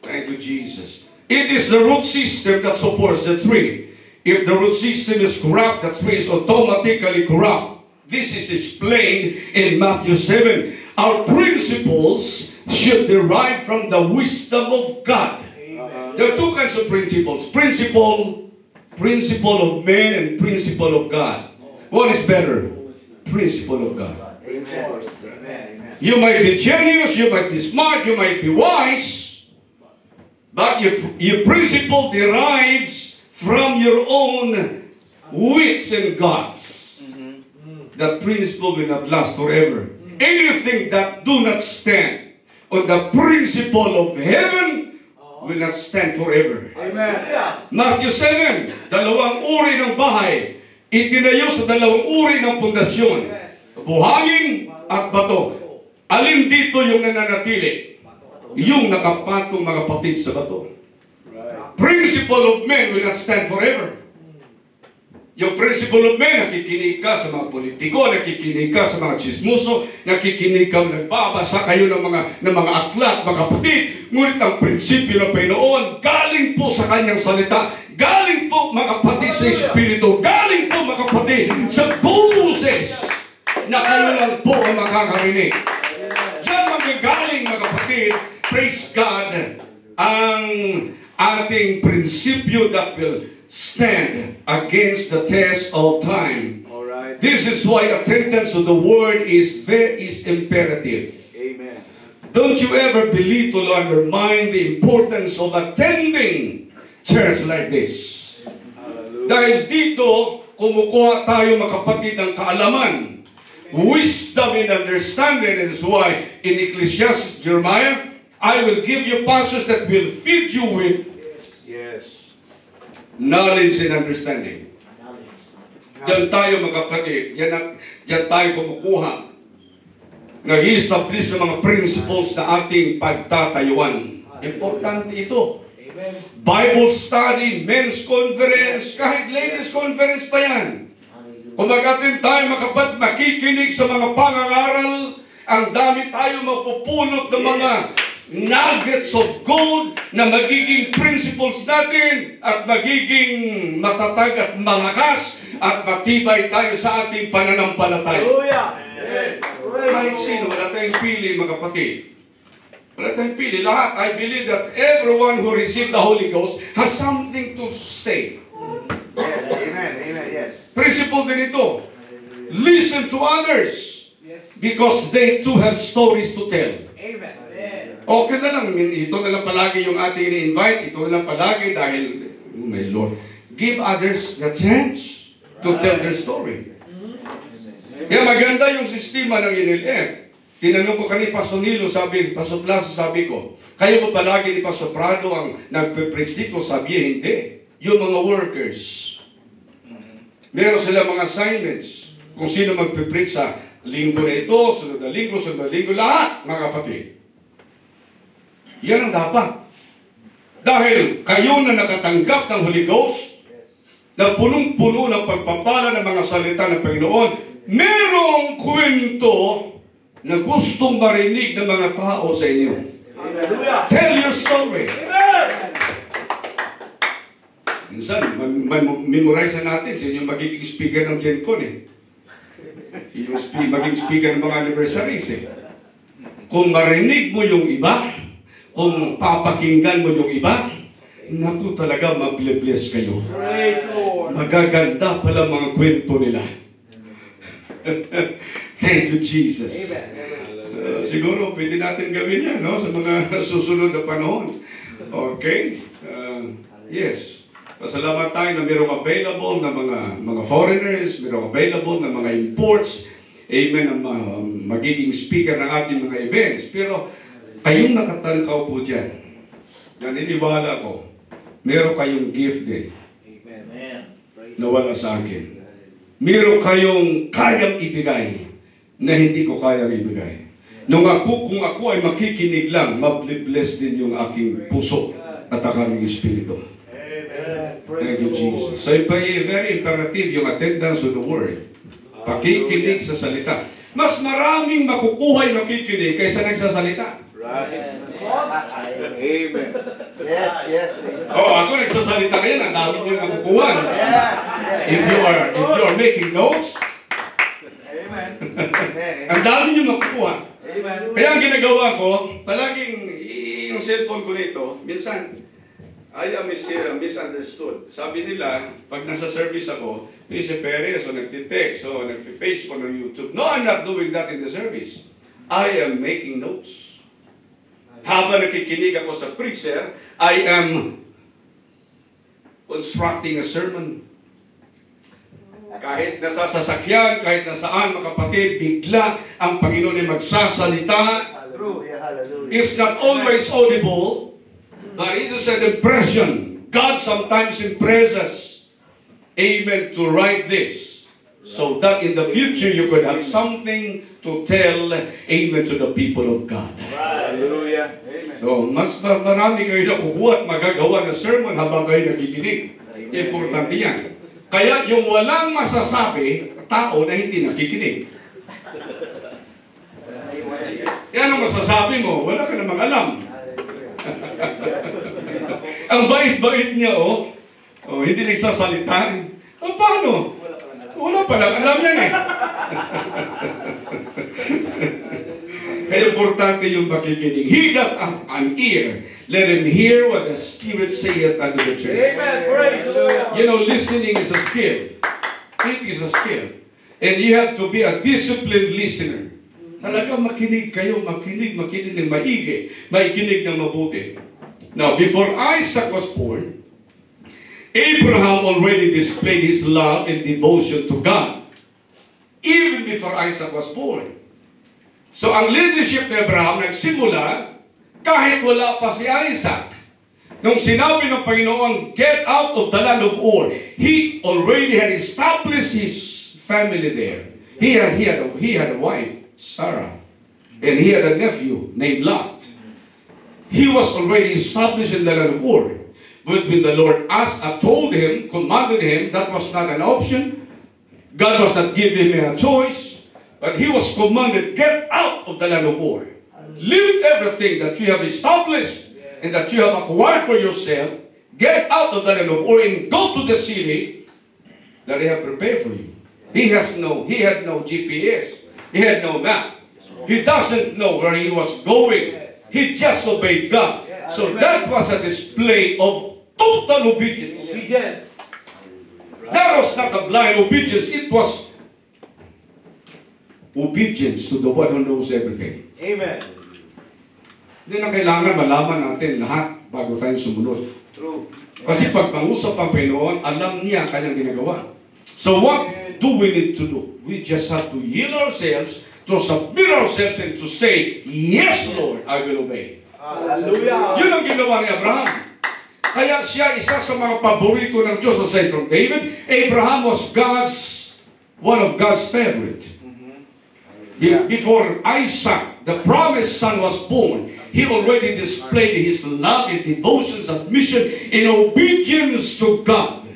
Thank you, Jesus. It is the root system that supports the tree. If the root system is corrupt, the tree is automatically corrupt. This is explained in Matthew 7. Our principles should derive from the wisdom of God. There are two kinds of principles. Principle of man and principle of God. What is better? Principle of God. Amen. You might be genius, you might be smart, you might be wise, but your principle derives from your own wits and gods. That principle will not last forever. Anything that do not stand on the principle of heaven will not stand forever. Amen. Matthew 7, dalawang uri ng bahay, itinayo sa dalawang uri ng pundasyon, buhangin at bato. Alin dito yung nananatili? yung nakapatong mga patid sa bato. Right. Principle of men will not stand forever. Yung principle of men, nakikinig ka sa mga politiko, nakikinig ka sa mga chismoso, nakikinig ka, nagbabasa kayo ng mga aklat, mga kapatid. Ngunit ang prinsipyo ng Panginoon, galing po sa kanyang salita, galing po mga kapatid sa Espiritu, galing po mga kapatid sa boses na kayo lang po ang makakarinig. Diyan magagaling mga kapatid, praise God, ang ating prinsipyo that will stand against the test of time. All right. This is why attendance to the word is imperative. Amen. Don't you ever believe to undermine the importance of attending church like this. Hallelujah. Dahil dito, kumukuha tayo mga kapatid ng kaalaman, wisdom and understanding. And that's why in Ecclesiastes, Jeremiah, I will give you pastors that will feed you with Yes. knowledge and understanding. Diyan tayo mga kapatid, diyan tayo kumukuha. Nag-establish ng mga principles na ating pagtatayuan. Importante ito. Bible study, men's conference, kahit ladies conference pa yan. Kung mag-attend tayo mga kapatid, makikinig sa mga pangangaral, ang dami tayo mapupulot ng mga nuggets of gold na magiging principles natin at magiging matatag at malakas at matibay tayo sa ating pananampalataya. Hallelujah. Kahit sino, wala tayong pili mga kapatid. Wala tayong pili. Lahat, I believe that everyone who received the Holy Ghost has something to say. Yes. Amen. Amen. Yes. Principle din ito. Listen to others Yes. because they too have stories to tell. Amen. Okay na lang, ito na lang palagi yung ating ini-invite, ito na lang palagi dahil, oh my Lord, give others the chance to tell their story. Kaya maganda yung sistema ng NLF. Tinanong ko kanina, Pastor Nilo, Pastor Plaza, sabi ko, kayo ba palagi ni Pastor Prado ang nagpe-preach dito? Sabi hindi. Yung mga workers. Meron sila mga assignments. Kung sino magpe-preach sa linggo na ito, sunod na linggo, lahat, mga kapatid. Yan ang dapat. Dahil kayo na nakatanggap ng Holy Ghost, na punong-puno ng pagpapala ng mga salita ng Panginoon, merong kwento na gustong marinig ng mga tao sa inyo. Hallelujah. Tell your story. Amen. Minsan, memorize na natin sa inyong magiging speaker ng GenCon eh. Yung maging speaker ng mga anniversaries eh. Kung marinig mo yung iba, kung papakinggan mo yung iba, naku talaga mag-bless kayo. Praise the Lord. Magaganda pala mga kwento nila. Thank you, Jesus. Amen. Siguro pwede natin gawin yan no? Sa mga susunod na panahon. Okay? Yes. Pasalamat tayo na mayroong available na mga foreigners, mayroong available na mga imports. Amen, ang magiging speaker ng ating mga events. Pero kayong nakatangkaw po dyan, naniniwala ko, meron kayong gift din na wala sa akin. Meron kayong kayang ibigay na hindi ko kayang ibigay. Kung ako ay makikinig lang, mablibless din yung aking puso at aking espiritu. Thank you, Jesus. So, very imperative yung attendance to the Word. Pakikinig sa salita. Mas maraming makukuha yung makikinig kaysa nagsasalita. Right. Amen. Yes. Yes. Oh, ako nagsasalita ngayon, ang dami nyo nakukuha. Yes. If you are making notes, Amen. ang dami nyo makukuha. Amen. Kaya ang ginagawa ko, palaging yung cellphone ko nito, minsan, I am misunderstood. Sabi nila, pag nasa service ako, si Perez, o nagtitext, o nagpi-Facebook on YouTube. No, I'm not doing that in the service. I am making notes. Habang nakikinig ako sa preacher, I am constructing a sermon. Kahit nasa sasakyan, kahit nasaan, mga kapatid, bigla ang Panginoon ay magsasalita. Hallelujah. Hallelujah. It's not always audible, but it is an impression. God sometimes impresses, amen, to write this. So that in the future you could have something to tell, amen, to the people of God. Hallelujah. So, mas marami kayo nakukuha at magagawa na sermon habang kayo nakikinig. Importante yan. Kaya yung walang masasabi, tao na hindi nakikinig. Yan ang masasabi mo, wala ka namang alam. Ang bait-bait niya, hindi nagsasalita. Paano? Wala palang alam yan eh. Kaya importante yung makikinig. He that hath an ear, let him hear what the Spirit saith unto the church. Amen. Praise the Lord. You know, listening is a skill. It is a skill. And you have to be a disciplined listener. Talaga makinig kayo, makinig ng maigi, makinig ng mabuti. Now, before Isaac was born, Abraham already displayed his love and devotion to God. Even before Isaac was born. So, ang leadership ni Abraham nagsimula kahit wala pa si Isaac. Nung sinabi ng Panginoon, get out of the land of Ur, he already had established his family there. He had a wife, Sarah, and he had a nephew named Lot. He was already established in the land of Ur. But when the Lord told him, commanded him, that was not an option. God was not giving him a choice. But he was commanded, get out of the land of Ur. Leave everything that you have established and that you have acquired for yourself. Get out of the land of Ur and go to the city that I have prepared for you. He had no GPS. He had no map. He doesn't know where he was going. He just obeyed God. So that was a display of total obedience. Obedience. That was not a blind obedience. It was obedience to the one who knows everything. Amen. Hindi na kailangan malaman natin lahat bago tayo sumunod. True. Kasi pag pangusap ang Panginoon, alam niya ang kanyang ginagawa. So what do we need to do? We just have to yield ourselves, to submit ourselves, and to say, yes, Lord, I will obey. Hallelujah. Yun ang ginawa ni Abraham. Kaya siya isa sa mga paborito ng Diyos, aside from David. Abraham was one of God's favorite. Before Isaac, the promised son, was born, he already displayed his love and devotion, submission, and obedience to God.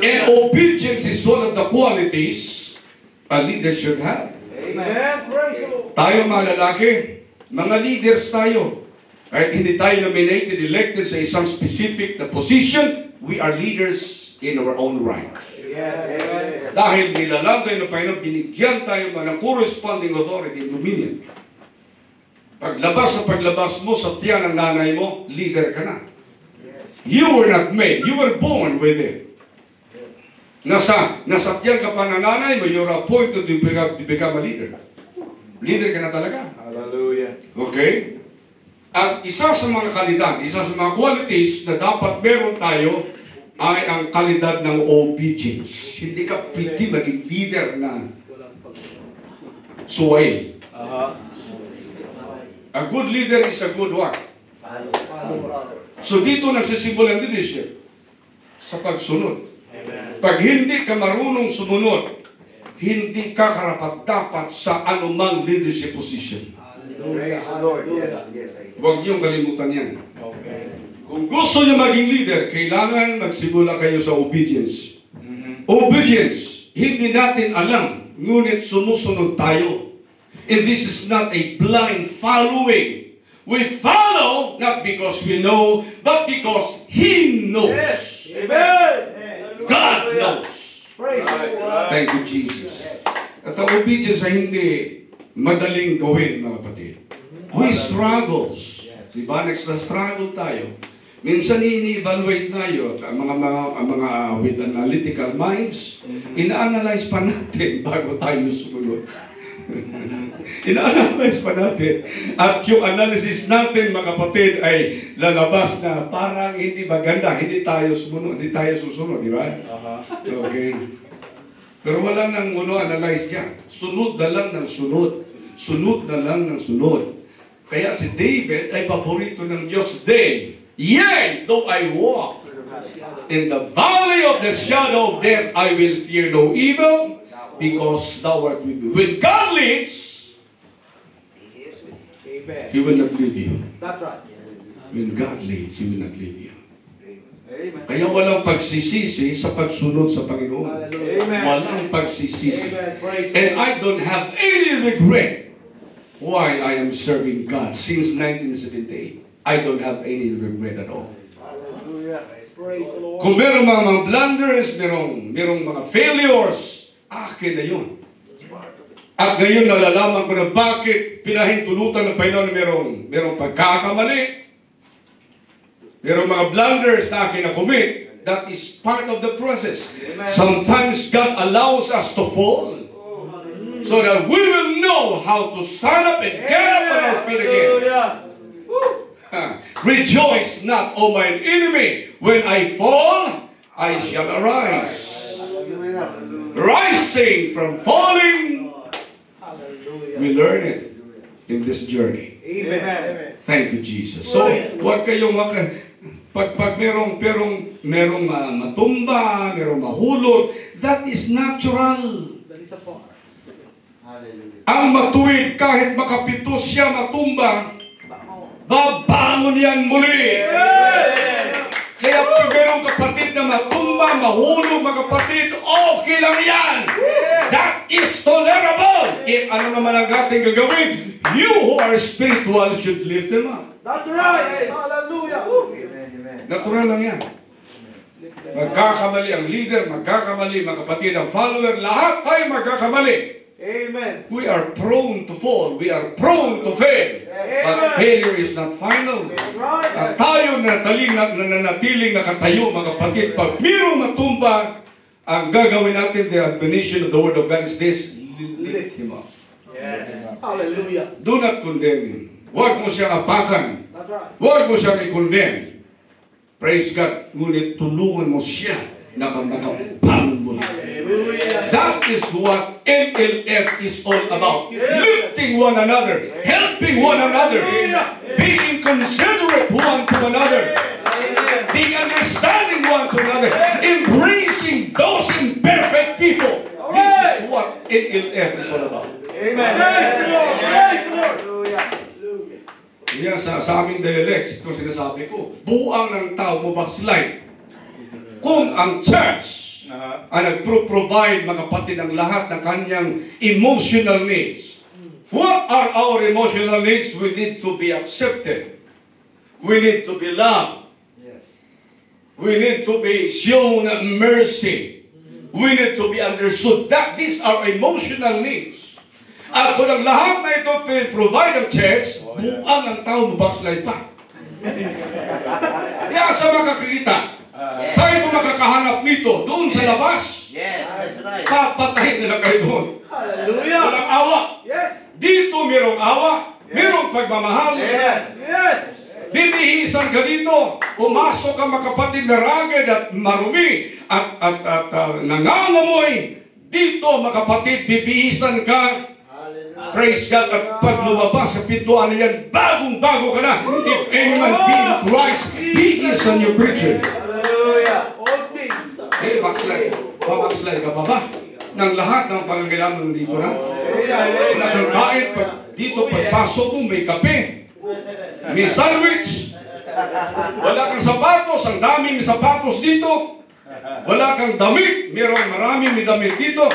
And obedience is one of the qualities a leader should have. Amen. Praise the Lord. Tayo mga lalaki, mga leaders tayo. Kahit hindi tayo nominated, elected sa isang specific na position, we are leaders in our own right. Yes. Amen. Dahil nilalang tayo ng Panginoon, binigyan tayo ng corresponding authority and dominion. Paglabas mo sa tiyan ng nanay mo, leader ka na. You were not made. You were born with it. Nasa tiyan ka pa ng nanay mo, you're appointed to become a leader. Leader ka na talaga. Hallelujah. Okay? At isa sa mga kalidad, isa sa mga qualities na dapat meron tayo ay ang kalidad ng obedience. Hindi ka pwede maging leader na suwail. A good leader is a good one. So dito nagsisimula ang leadership sa pagsunod. Pag hindi ka marunong sumunod, hindi ka karapat-dapat sa anumang leadership position. Praise the Lord. Yes. Yes. Huwag niyong kalimutan yan. Okay. Kung gusto niyo maging leader, kailangan magsimula kayo sa obedience. Obedience, hindi natin alam, ngunit sumusunod tayo. And this is not a blind following. We follow not because we know, but because He knows. Yes. Amen. God knows. Praise the Lord. Thank you, Jesus. At ang obedience ay hindi madaling gawin, mga kapatid. We struggles. Diba? Nagsa-struggle tayo. Minsan ini-evaluate tayo ang mga with analytical minds. Ina-analyze pa natin bago tayo sumunod. Ina-analyze pa natin. At yung analysis natin, mga kapatid, ay lalabas na parang hindi maganda. Hindi tayo susunod, di ba? Okay. Pero wala nang analyze dyan. Sunod na lang ng sunod. Sunod na lang ng sunod. Kaya si David ay paborito ng Diyos din. Yea, though I walk in the valley of the shadow of death, I will fear no evil, because thou art with me. When God leads, Amen. He will not leave you. That's right. When God leads, He will not leave you. Amen. Kaya walang pagsisisi sa pagsunod sa Panginoon. Hallelujah. Amen. Walang pagsisisi. Amen. Praise And God. I don't have any regret why I am serving God since 1978. I don't have any regret at all. Hallelujah. Praise the Lord. Kung merong mga blunders, merong mga failures, akin na yun. At ngayon nalalaman ko na bakit pinahintulutan ng Panginoon na merong pagkakamali. Merong mga blunders na akin na commit. That is part of the process. Sometimes God allows us to fall so that we will know how to stand up and get up on our feet again. Rejoice not, O mine enemy. When I fall, I shall arise. Rising from falling, we learn it in this journey. Amen. Thank you, Jesus. So, huwag kayong pag merong matumba, merong mahulog, that is natural. That is a part. Ang matuwid, kahit makapito siya matumba, babangon yan muli. Kaya pag merong kapatid na matumba, mahulog mga kapatid, okay lang yan. That is tolerable. If ano naman ang ating gagawin, you who are spiritual should lift them up. That's right. Hallelujah. Natural lang yan. Magkakamali ang leader, magkakamali mga kapatid, ang follower, lahat tayo magkakamali. Amen. We are prone to fall. We are prone to fail. But failure is not final. That's right. At tayo nanatiling nakatayo, mga kapatid. Pag mayroong matumba, ang gagawin natin, the admonition of the Word of God is this: lift him up. Yes. Hallelujah. Do not condemn him. Huwag mo siyang apakan. That's right. Huwag mo siyang i-condemn. Praise God. Ngunit tulungan mo siya na makabangon muli. That is what NLF is all about. Lifting one another, helping one another, being considerate one to another, being understanding one to another, embracing those imperfect people. This is what NLF is all about. Amen. Praise the Lord. Praise the Lord. Yan sa aming dialects, ito sinasabi ko, buang ng tao mo backslide. Kung ang church ay nagpro-provide mga kapatid ng lahat ng kanyang emotional needs. What are our emotional needs? We need to be accepted. We need to be loved. We need to be shown mercy. We need to be understood. These are emotional needs. At kung ang lahat na ito provide ng church, buang ang tao backslide pa. Kaya sa makakita, saan ko makakahanap nito? Doon sa labas? Yes, that's right. Papatayin nila kayo doon. Hallelujah. Walang awa. Yes. Dito merong awa, merong pagmamahal. Yes. Binihisan ka dito. Pumasok ka mga kapatid na ragged at marumi at nangangamoy. Dito mga kapatid, bibihisan ka. Praise God. At pag lumabas sa pintuan na yan, bagong-bago ka na. If any man be in Christ, he is a new creature. Hallelujah. All things. Hey, backslide. Backslide ka pa ba? Ng lahat ng pangangailangan dito na. Wala kang kain. Dito pagpasok mo, may kape. May sandwich. Wala kang sapatos. Ang daming sapatos dito. Wala kang damit. Maraming may damit dito.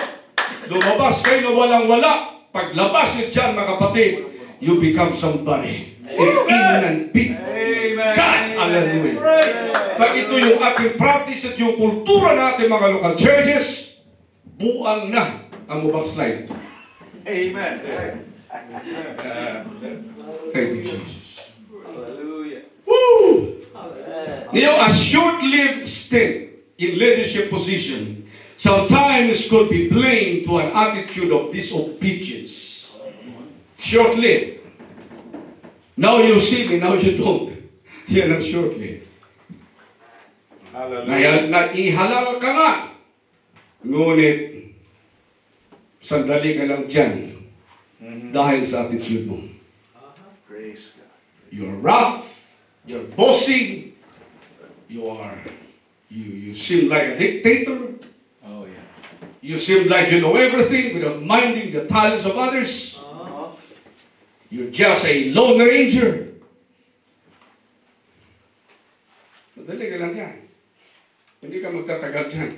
Lumabas kayo na walang-wala. Paglabas niyo dyan, mga kapatid, you become somebody. If in and be God, hallelujah. Pag ito yung ating practice at yung kultura natin, mga local churches, buang na ang backslide. Amen. Thank you, Jesus. Hallelujah. Woo! A short-lived stint in leadership position sometimes could be blamed to an attitude of disobedience. Short-lived. Now you see me, now you don't. Yan ang short-lived. Hallelujah. Naihalal ka nga. Ngunit, sandali ka lang dyan dahil sa attitude mo. Praise God. You're rough, you're bossy, you seem like a dictator. Oh, yeah. You seem like you know everything without minding the talents of others. You're just a lone ranger. Madali ka lang yan. Hindi ka magtatagal dyan.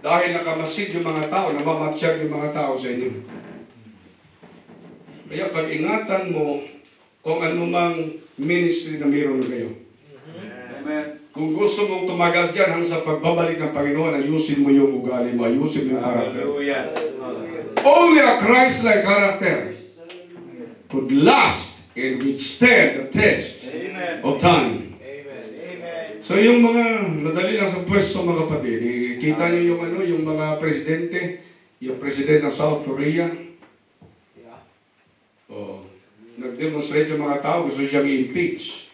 Dahil nakamasid yung mga tao, namamatsyag yung mga tao sa inyo. Kaya pag-ingatan mo kung anumang ministry na mayroon kayo. Amen. Kung gusto mong tumagal dyan hanggang sa pagbabalik ng Panginoon, ayusin mo yung ugali mo, ayusin mo yung karakter. Hallelujah. Only a Christ-like character could last and withstand the test Amen. of time. So yung mga madali lang sa pwesto mga kapatid, kita niyo yung yung mga presidente, yung president ng South Korea. Oh, nag-demonstrate yung mga tao, gusto siyang i-impeach.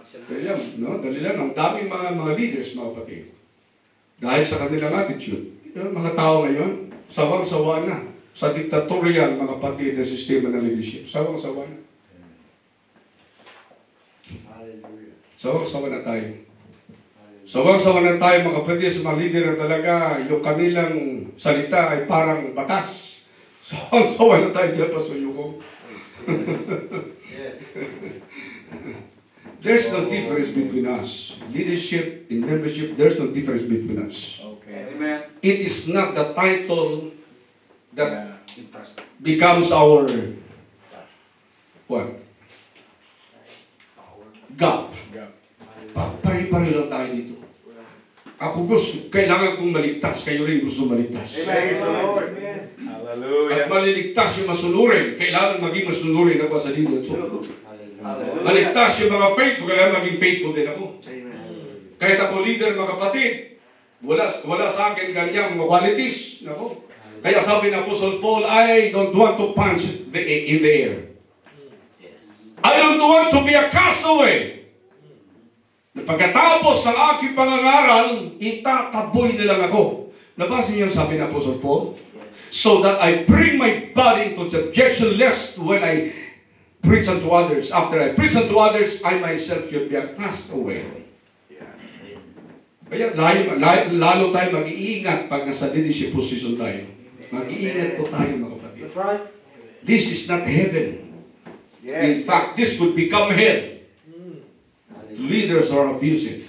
Dali lang, no? Dali lang, ang daming mga leaders mga kapatid. Dahil sa kanilang attitude, yung mga tao ngayon, sawang-sawa na sa dictatorial mga kapatid na sistema ng leadership. Sawang-sawa na. Sawang-sawa na tayo. Sawang-sawa na tayo mga kapatid sa mga leader na talaga yung kanilang salita ay parang batas. Sawang-sawa na tayo dyan, Pastor Yuko. There's no difference between us. Leadership and membership, there's no difference between us. Okay. Amen. It is not the title that becomes our what? Gap. Pare-pareho lang tayo dito. Ako gusto, kailangan kong maligtas. Kayo rin gusto maligtas. Amen. Hallelujah. At maliligtas yung masunurin. Kailangan maging masunurin ako sa dito. Maligtas yung mga faithful. Kailangan maging faithful din ako. Kahit ako leader, mga kapatid, wala sa akin ganyang mga qualities. Nako. Kaya sabi ng Apostle Paul, I don't want to punch in the air. I don't want to be a castaway. Pagkatapos ng aking pangangaral, itataboy na lang ako. Nabasa niyo sabi ng Apostle Paul? So that I bring my body into subjection, lest when I preach unto others, after I preach unto others, I myself should be a castaway. Kaya lalo tayo mag-iingat pag nasa leadership position tayo. Mag-iingat po tayo mga kapatid. This is not heaven. In fact, this would become hell. Leaders are abusive.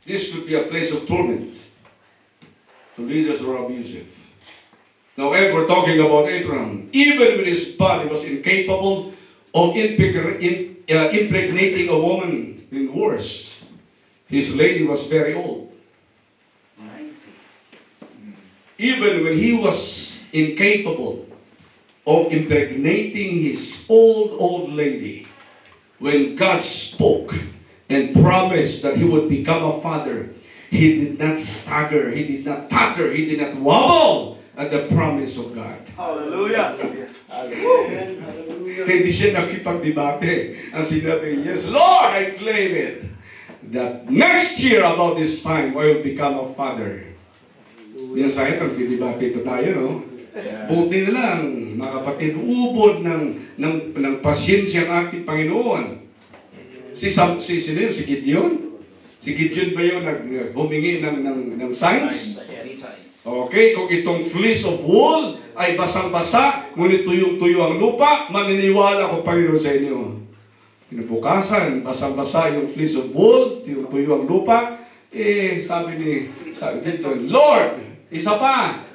This could be a place of torment. The leaders are abusive. Now, if we're talking about Abraham, even when his body was incapable of impregnating a woman in worst, his lady was very old. Even when he was incapable of impregnating his old lady, when God spoke and promised that he would become a father, he did not stagger, he did not totter, he did not wobble at the promise of God. Hallelujah. Hindi siya nakipagdebate. Ang sinabi, yes, Lord, I claim it. That next year about this time, I will become a father. Yan sa'yo, nagdidebate ito tayo, no? Buti na lang, mga kapatid, ubod ng pasyensya ng ating Panginoon. Si Gideon? Si Gideon ba yun humingi ng signs? Okay, kung itong fleece of wool ay basang-basa, ngunit tuyong-tuyo ang lupa, maniniwala ko, Panginoon, sa inyo. Kinabukasan, basang-basa yung fleece of wool, tuyong-tuyo ang lupa, sabi Gideon, Lord, isa pa.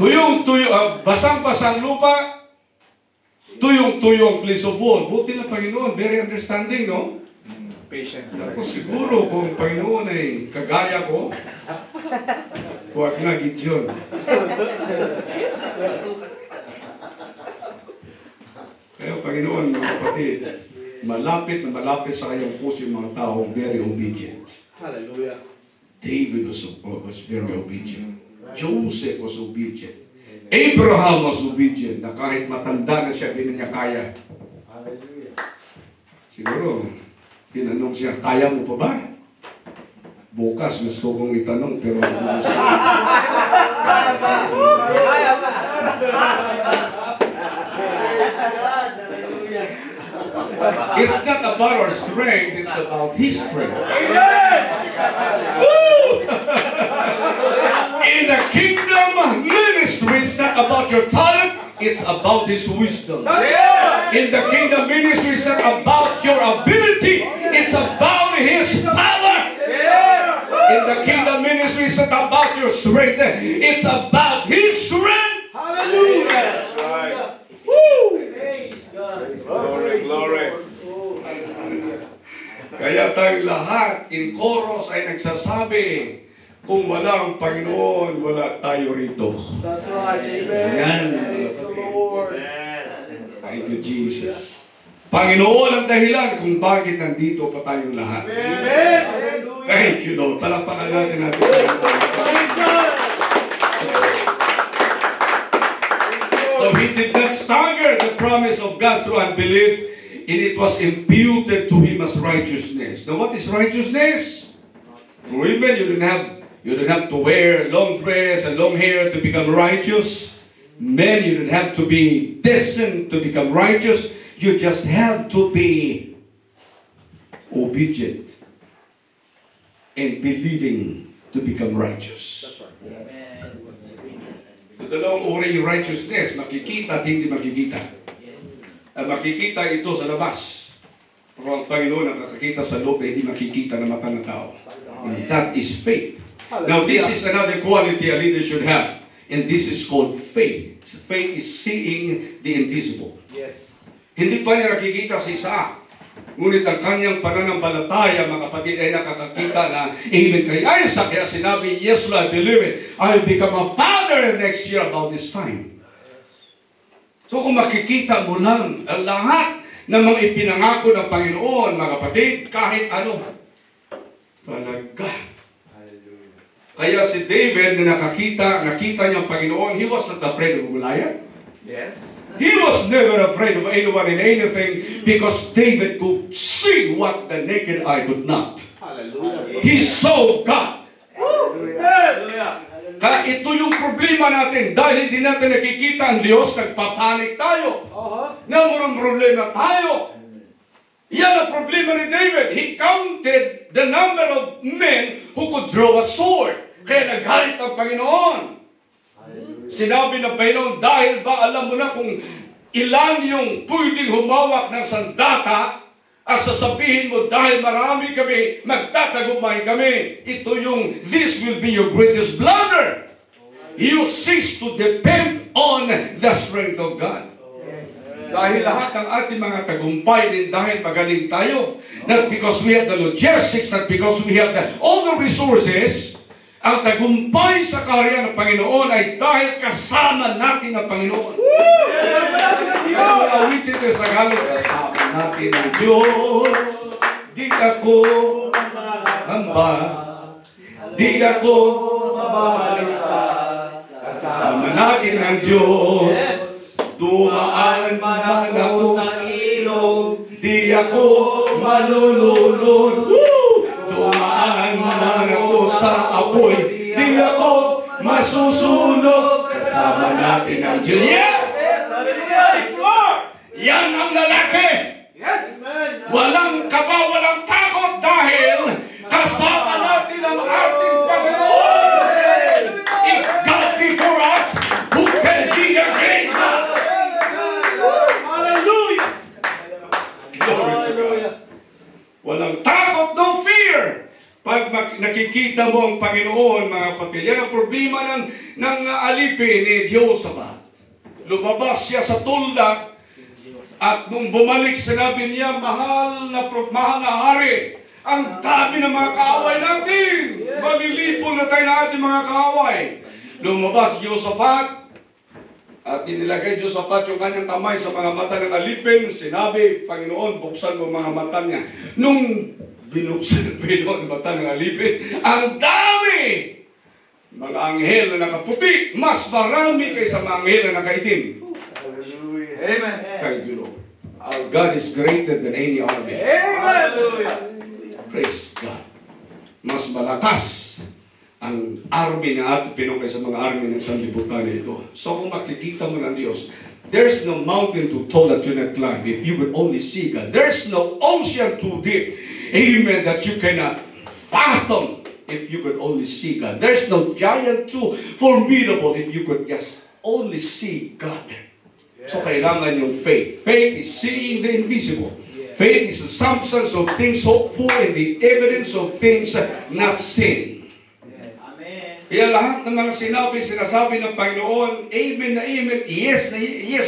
Tuyong-tuyo, basang-basang lupa, tuyong-tuyo ang fleece of wool. Buti na Panginoon, very understanding, no? Patient. Ako siguro kung Panginoon ay kagaya ko, huwag na Gideon. Kaya Panginoon, mga kapatid, malapit na malapit sa kanyang puso yung mga tao, very obedient. Hallelujah. David was very obedient. Joseph was obedient. Abraham was obedient, na kahit matanda na siya, hindi niya kaya. Siguro, tinanong siya, kaya mo pa ba? Bukas gusto kong itanong, pero it's not about our strength, it's about His strength. In the kingdom ministry, it's not about your talent, it's about His wisdom. In the kingdom ministry, it's not about your ability, it's about His power. In the kingdom ministry, it's not about your strength, it's about His strength. Hallelujah. That's right. Praise God. Glory, glory. Kaya tayong lahat in chorus ay nagsasabi, kung wala ang Panginoon, wala tayo rito. That's right. Amen. Ayan. Praise the Lord. Thank you, Jesus. Panginoon ang dahilan kung bakit nandito pa tayong lahat. Amen. Hallelujah. Thank you, Lord. Palakpakan natin natin. Praise God. So He did not stagger the promise of God through unbelief, and it was imputed to Him as righteousness. Now, what is righteousness? For women, you don't have to wear long dress and long hair to become righteous. Men, you don't have to be decent to become righteous. You just have to be obedient and believing to become righteous. Ito dalawang uri yung righteousness, makikita at hindi makikita. Makikita ito sa labas. Pero ang Panginoon nakakakita sa loob na hindi makikita ng mata ng tao. And that is faith. Now this is another quality a leader should have. And this is called faith. Faith is seeing the invisible. Yes. Hindi pa niya nakikita sa isa. Ngunit ang kanyang pananampalataya, mga kapatid, ay nakakakita na even kay Isaac, kaya sinabi, yes, Lord, I believe it. I will become a father next year about this time. So kung makikita mo lang ang lahat ng mga ipinangako ng Panginoon, mga kapatid, kahit ano, talaga. Kaya si David na nakita niya ang Panginoon, he was not afraid of Goliath. Yes. He was never afraid of anyone and anything because David could see what the naked eye could not. Hallelujah. He saw God. Hallelujah. Kaya ito yung problema natin. Dahil hindi natin nakikita ang Diyos, nagpapanik tayo. Namurang problema tayo. Yan ang problema ni David. He counted the number of men who could draw a sword. Kaya naghalit ang Panginoon. Sinabi ng Panginoon, dahil ba alam mo na kung ilan yung pwedeng humawak ng sandata at sasabihin mo dahil marami kami, magtatagumay kami. Ito yung, this will be your greatest blunder. You cease to depend on the strength of God. Dahil lahat ng ating mga tagumpay din dahil magaling tayo. Not because we have the logistics, not because we have all the resources. Ang tagumpay sa karya ng Panginoon ay dahil kasama natin ang Panginoon. Kaya awitin ito sa Tagalog, kasama natin ang Diyos. Di ako hamba, di ako mabalisa. Kasama natin ang Diyos. Dumaan man ako sa ilog, di ako malulunod. Dumaan man ako sa apoy, di ako masusunog. Kasama natin ang Diyos. Yes! Yan ang lalaki. Yes. Walang kaba, walang takot dahil kasama natin ang ating Panginoon. If God be for us, who can be against us? Hallelujah. Glory to God. Walang takot, no fear. Pag nakikita mo ang Panginoon, mga kapatid, yan ang problema ng alipin ni Jehoshaphat. Lumabas siya sa tuldak at nung bumalik, sinabi niya, mahal na hari, ang dami ng mga kaaway natin. Malilipol na tayo na ating mga kaaway. Lumabas si Jehoshaphat at inilagay Jehoshaphat yung kanyang kamay sa mga mata ng alipin. Sinabi, Panginoon, buksan mo mga mata niya. Nung binuksan ng Panginoon mata ng alipin, ang dami! Mga anghel na nakaputi, mas marami kaysa mga anghel na nakaitim. Amen. Thank you, Lord. Our God is greater than any army. Hallelujah. Praise God. Mas malakas ang army ng ating Pinoy kaysa mga army ng sanlibutan ito. So kung makikita mo ng Diyos, there's no mountain too tall that you not climb if you would only see God. There's no ocean too deep, amen, that you cannot fathom if you could only see God. There's no giant too formidable if you could just only see God. So kailangan yung faith. Faith is seeing the invisible. Faith is the substance of things hoped for and the evidence of things not seen. Kaya lahat ng mga sinasabi ng Panginoon, amen na amen, yes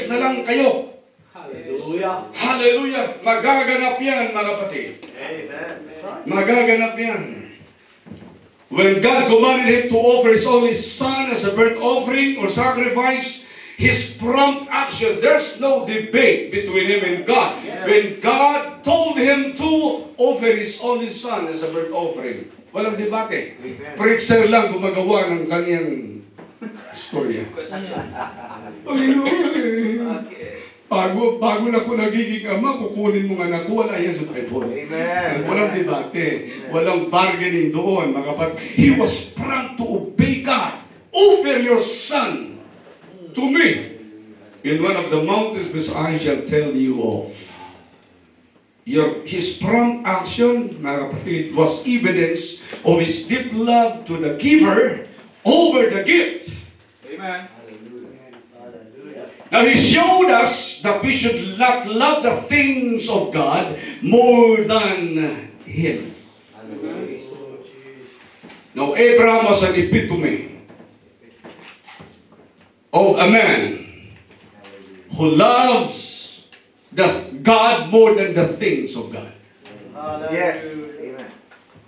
na lang kayo. Hallelujah. Hallelujah! Magaganap yan, mga kapatid. Amen. Magaganap yan. When God commanded him to offer his only son as a burnt offering or sacrifice, his prompt action, there's no debate between him and God. Yes. When God told him to offer his only son as a burnt offering, walang debate. Preacher lang gumagawa ng kanyang storya. Bago na ko nagiging ama, kukunin mo nga anak ko, wala yan sa Bible. Amen. Walang debate. Walang bargaining doon, mga kapatid. He was prompt to obey God. Offer your son to me in one of the mountains which I shall tell you of. His prompt action, mga kapatid, was evidence of his deep love to the giver over the gift. Amen. Now, he showed us that we should not love the things of God more than him. Now, Abraham was an epitome of a man who loves God more than the things of God. Yes. Amen.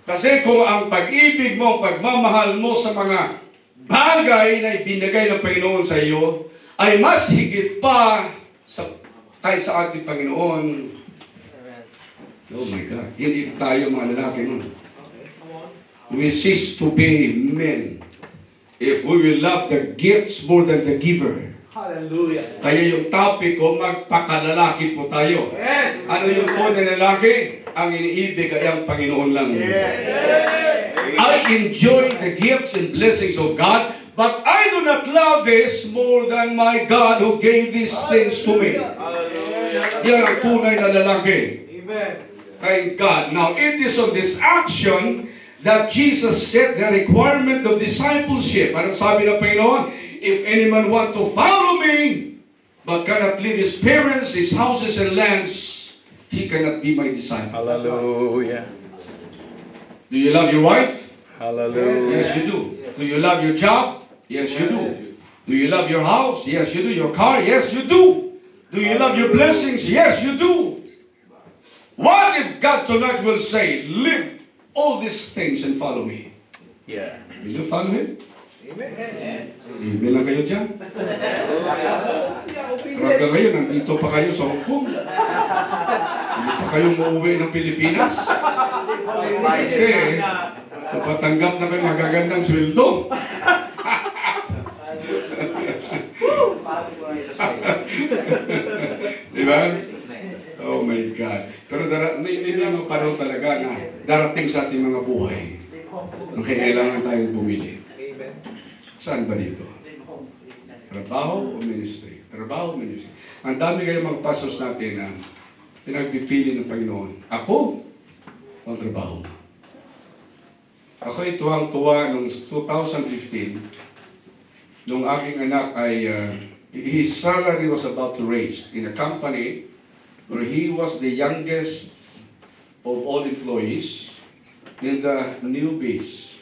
Kasi kung ang pag-ibig mo, pagmamahal mo sa mga bagay na ibinigay ng Panginoon sa iyo, ay mas higit pa sa ating Panginoon. Oh my God. Hindi tayo mga lalaki nun. We cease to be men if we will love the gifts more than the giver. Hallelujah. Kaya yung topic ko, magpakalalaki po tayo. Yes. Ano yung po na lalaki? Ang iniibig ay ang Panginoon lang. Yes. I enjoy the gifts and blessings of God, but I do not love this more than my God who gave these things to me. Yan ang tunay na lalaki. Amen. Thank God. Now, it is on this action that Jesus set the requirement of discipleship. Anong sabi ng Panginoon? If any man want to follow me, but cannot leave his parents, his houses and lands, he cannot be my disciple. Hallelujah. Do you love your wife? Hallelujah. Yes, you do. Do you love your job? Yes, you do. Do you love your house? Yes, you do. Your car? Yes, you do. Do you love your blessings? Yes, you do. What if God tonight will say, leave all these things and follow me? Yeah. Will you follow Him? Amen. Amen lang kayo dyan. Hanggang ngayon, nandito pa kayo sa Hong Kong. Hindi pa kayo muuwi ng Pilipinas. Kasi, kapatanggap na kayo magagandang sweldo. Diba? Oh my God. Pero may mga panahon talaga na darating sa ating mga buhay. Ang kailangan tayong bumili. Saan ba dito? Trabaho o ministry? Trabaho o ministry? Ang dami kayo mga pasos natin na pinagpipili ng Panginoon. Ako o trabaho? Ako ay tuwang-tuwa noong 2015 nung aking anak ay his salary was about to raise in a company where he was the youngest of all employees in the new base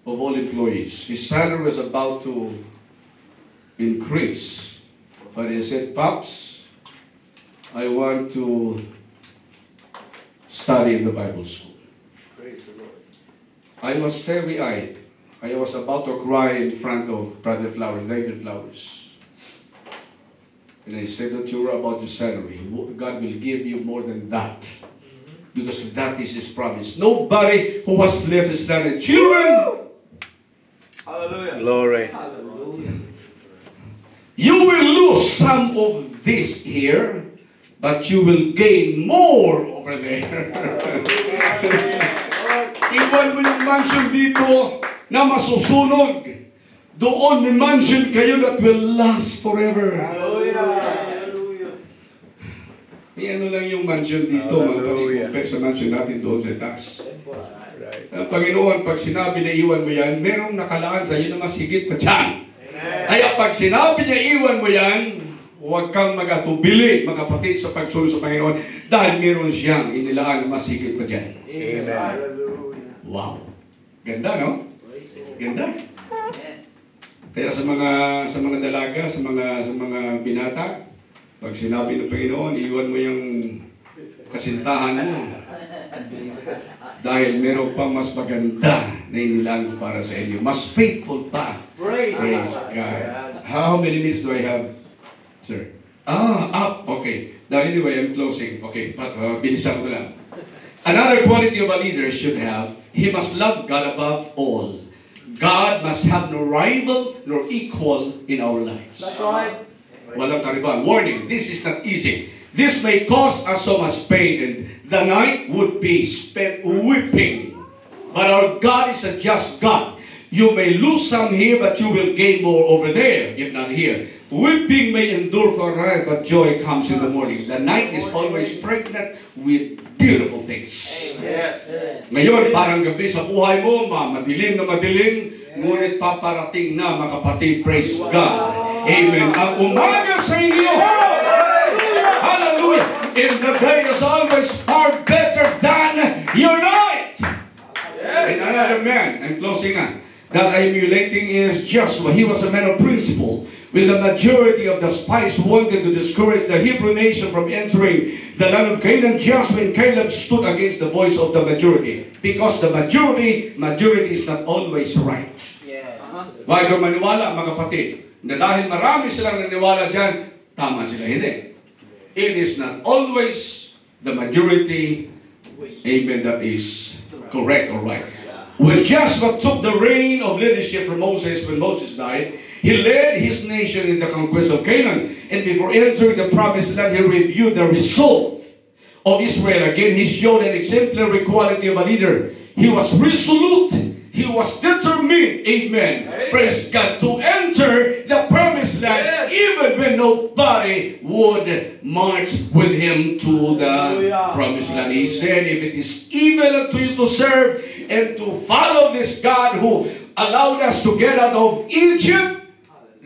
of all employees. His salary was about to increase. But he said, Pops, I want to study in the Bible school. Praise the Lord. I was teary-eyed. I was about to cry in front of Brother Flowers, David Flowers. And I said that you're about your salary. God will give you more than that. Because that is His promise. Nobody who was left is done it. Children! Hallelujah. Glory. Hallelujah. You will lose some of this here, but you will gain more over there. Iwan mo yung mansion dito na masusunog. Doon may mansion kayo that will last forever. Hallelujah. May ano lang yung mansion dito, mga kapatid, compare sa mansion natin doon sa taas. Right. Ang Panginoon, pag sinabi na iwan mo yan, merong nakalaan sa iyo na mas higit pa dyan. Kaya pag sinabi niya iwan mo yan, huwag kang mag-atubili, mga kapatid, sa pagsunod sa Panginoon dahil meron siyang inilaan na mas higit pa dyan. Amen. Hallelujah. Wow! Ganda, no? Ganda. Kaya sa mga dalaga, sa mga binata, pag sinabi ng Panginoon, iwan mo yung kasintahan mo. Dahil meron pa mas maganda na inilaan ko para sa inyo. Mas faithful pa. Praise God. How many minutes do I have? Sir. Up. Okay. Now anyway, I'm closing. Okay. Bilisan ko lang. Another quality of a leader should have, he must love God above all. God must have no rival nor equal in our lives. That's right. Walang kariban. Warning, this is not easy. This may cause us so much pain, and the night would be spent weeping. But our God is a just God. You may lose some here, but you will gain more over there, if not here. Weeping may endure for a night, but joy comes in the morning. The night is always pregnant with beautiful things. Yes. Ngayon, parang gabi sa buhay mo, madilim na madilim, ngunit paparating na, mga kapatid. Praise God. Amen. Ang umaga sa inyo, hallelujah, in the day is always far better than your night. And another man, I'm closing na, that I'm emulating is Joshua. He was a man of principle. With the majority of the spies wanted to discourage the Hebrew nation from entering the land of Canaan, Joshua and Caleb stood against the voice of the majority. Because the majority is not always right. Huwag kang maniwala, mga kapatid, na dahil marami silang naniwala dyan, tama sila. Hindi. It is not always the majority, amen, that is correct or right. When Joshua took the reign of leadership from Moses when Moses died, he led his nation in the conquest of Canaan. And before entering the promised land, he reviewed the resolve of Israel. Again, he showed an exemplary quality of a leader. He was resolute. He was determined, amen, praise God, to enter the promised land, even when nobody would march with him to the promised land. He said, if it is evil unto you to serve and to follow this God who allowed us to get out of Egypt,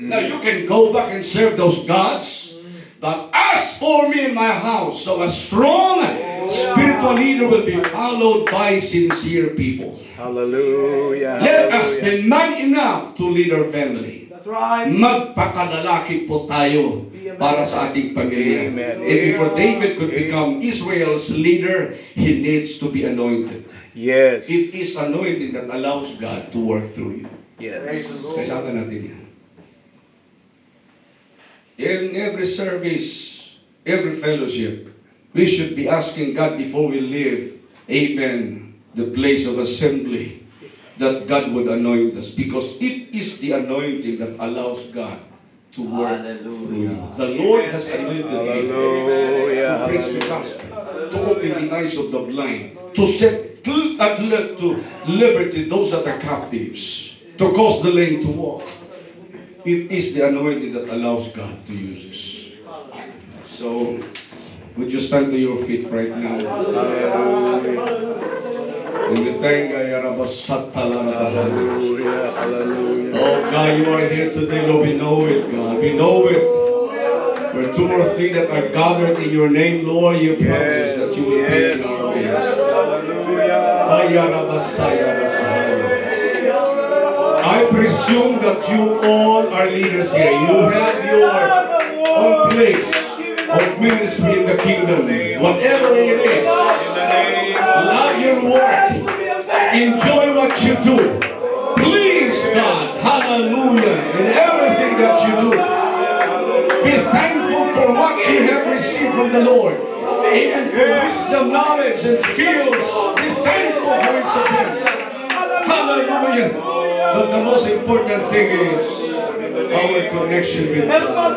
now you can go back and serve those gods. But as for me and my house, so a strong spiritual leader will be followed by sincere people. Hallelujah. Let us be man enough to lead our family. That's right. Magpakalalaki po tayo para sa ating pamilya. Amen. And before David could become Israel's leader, he needs to be anointed. Yes. It is anointing that allows God to work through you. Yes. Kailangan natin yan. In every service, every fellowship, we should be asking God before we leave, amen, the place of assembly, that God would anoint us, because it is the anointing that allows God to work through you. The Lord has anointed me to preach the gospel, to open the eyes of the blind, to set to liberty those that are captives, to cause the lame to walk. It is the anointing that allows God to use us. So, would you stand to your feet right now? And we thank God. Hallelujah. Hallelujah. Oh God, you are here today, Lord. We know it, God. We know it. For two or three that are gathered in your name, Lord, you promise that you will be in our midst. I presume that you all are leaders here. You have your own place of ministry in the kingdom. Whatever it is, love your work. Enjoy what you do. Please God, hallelujah, in everything that you do. Be thankful for what you have received from the Lord. Even for wisdom, knowledge, and skills. Be thankful for each of them. Hallelujah. But the most important thing is our connection with God.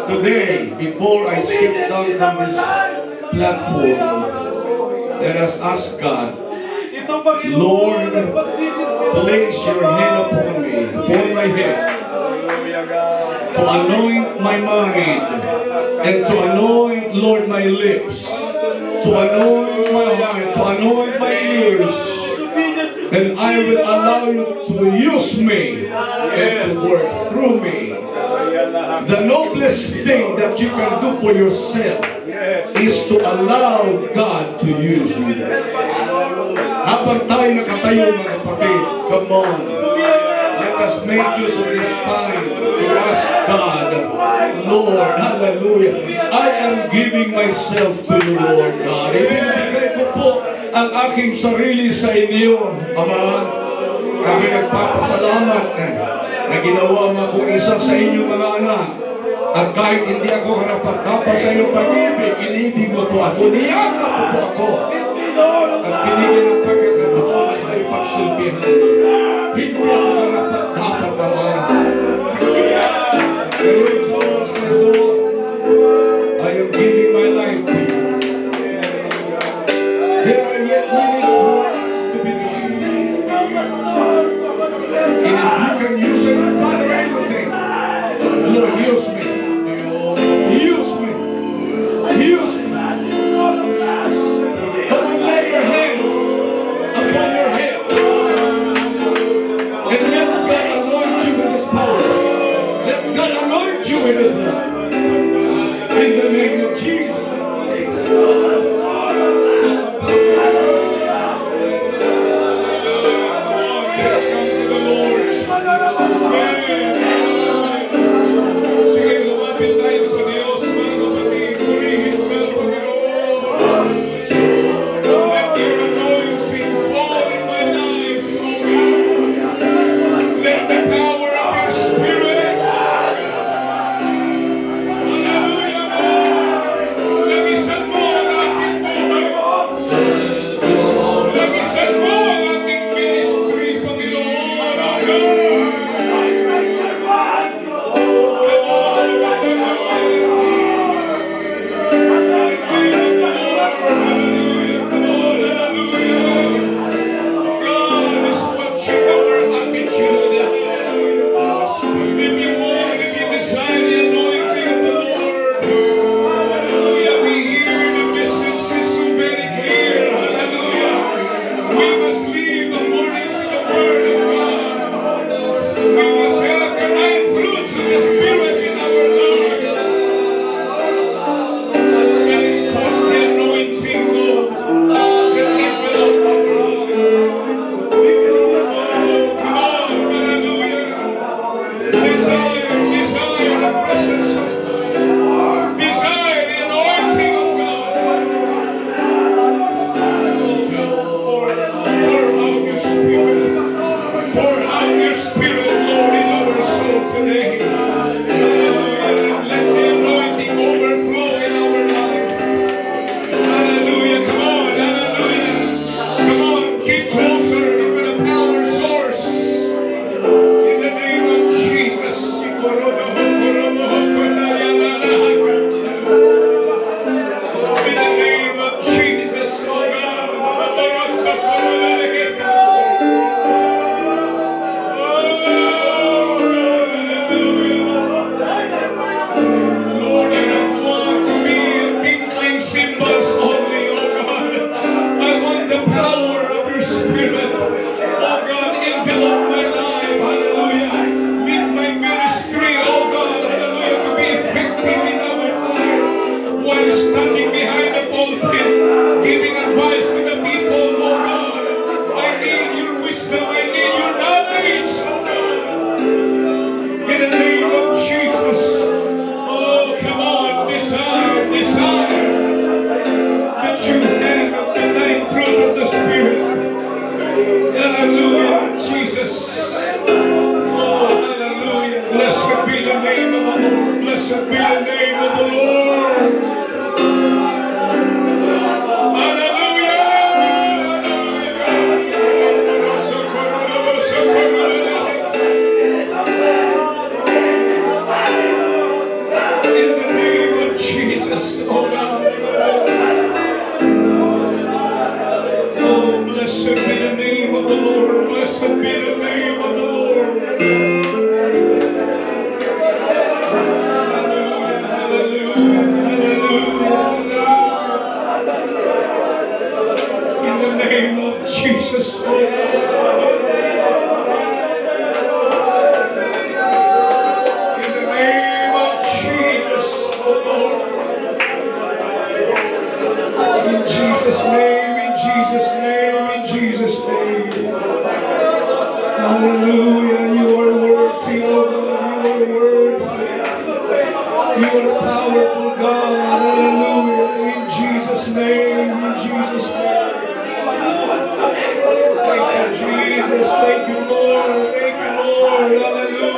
Today, before I step down from this platform, let us ask God, Lord, place your hand upon me, upon my head, to anoint my mind, and to anoint, Lord, my lips, to to anoint my heart, to anoint my ears. And I will allow you to use me and to work through me. The noblest thing that you can do for yourself is to allow God to use you. Habang tayo nakatayo mga kapatid, come on. Let us make use of this time to ask God, Lord, hallelujah, I am giving myself to you, Lord God. Ibinibigay ko po ang aking sarili sa inyo, Ama. Kami nagpapasalamat na ginawa mo akong isa sa inyong mga anak. At kahit hindi ako karapat-dapat sa iyong pag-ibig, inibig mo po ako, niyakap mo po ako. At binigyan ng pagkakataon sa ipagsilbihan. Hindi ako karapat-dapat naman. Pero sa oras na ito, I am giving my life to you. There are yet many works to be done. And if you can use it, not bother anything. Lord, use me. Use me. Use me. Come on, lay your hands upon your head. And let God anoint you with His power. Let God anoint you with His love. In the name of Jesus. Just come to the Lord. Sige, lumapit tayo sa Diyos, mga kapatid. Purihin ka, Panginoon. Let your anointing fall in my life, O God. Let the power of your Spirit. Hallelujah. Lagisan mo ang aking buhay. Lagisan mo ang aking ministry, Panginoon, O God. In the name of Jesus, oh Lord. In Jesus' name, in Jesus' name, in Jesus' name. Hallelujah. You are worthy, oh God. You are worthy. You are powerful, God. Hallelujah. In Jesus' name, in Jesus' name. Thank you, Jesus. Thank you, Lord. Thank you, Lord. Hallelujah.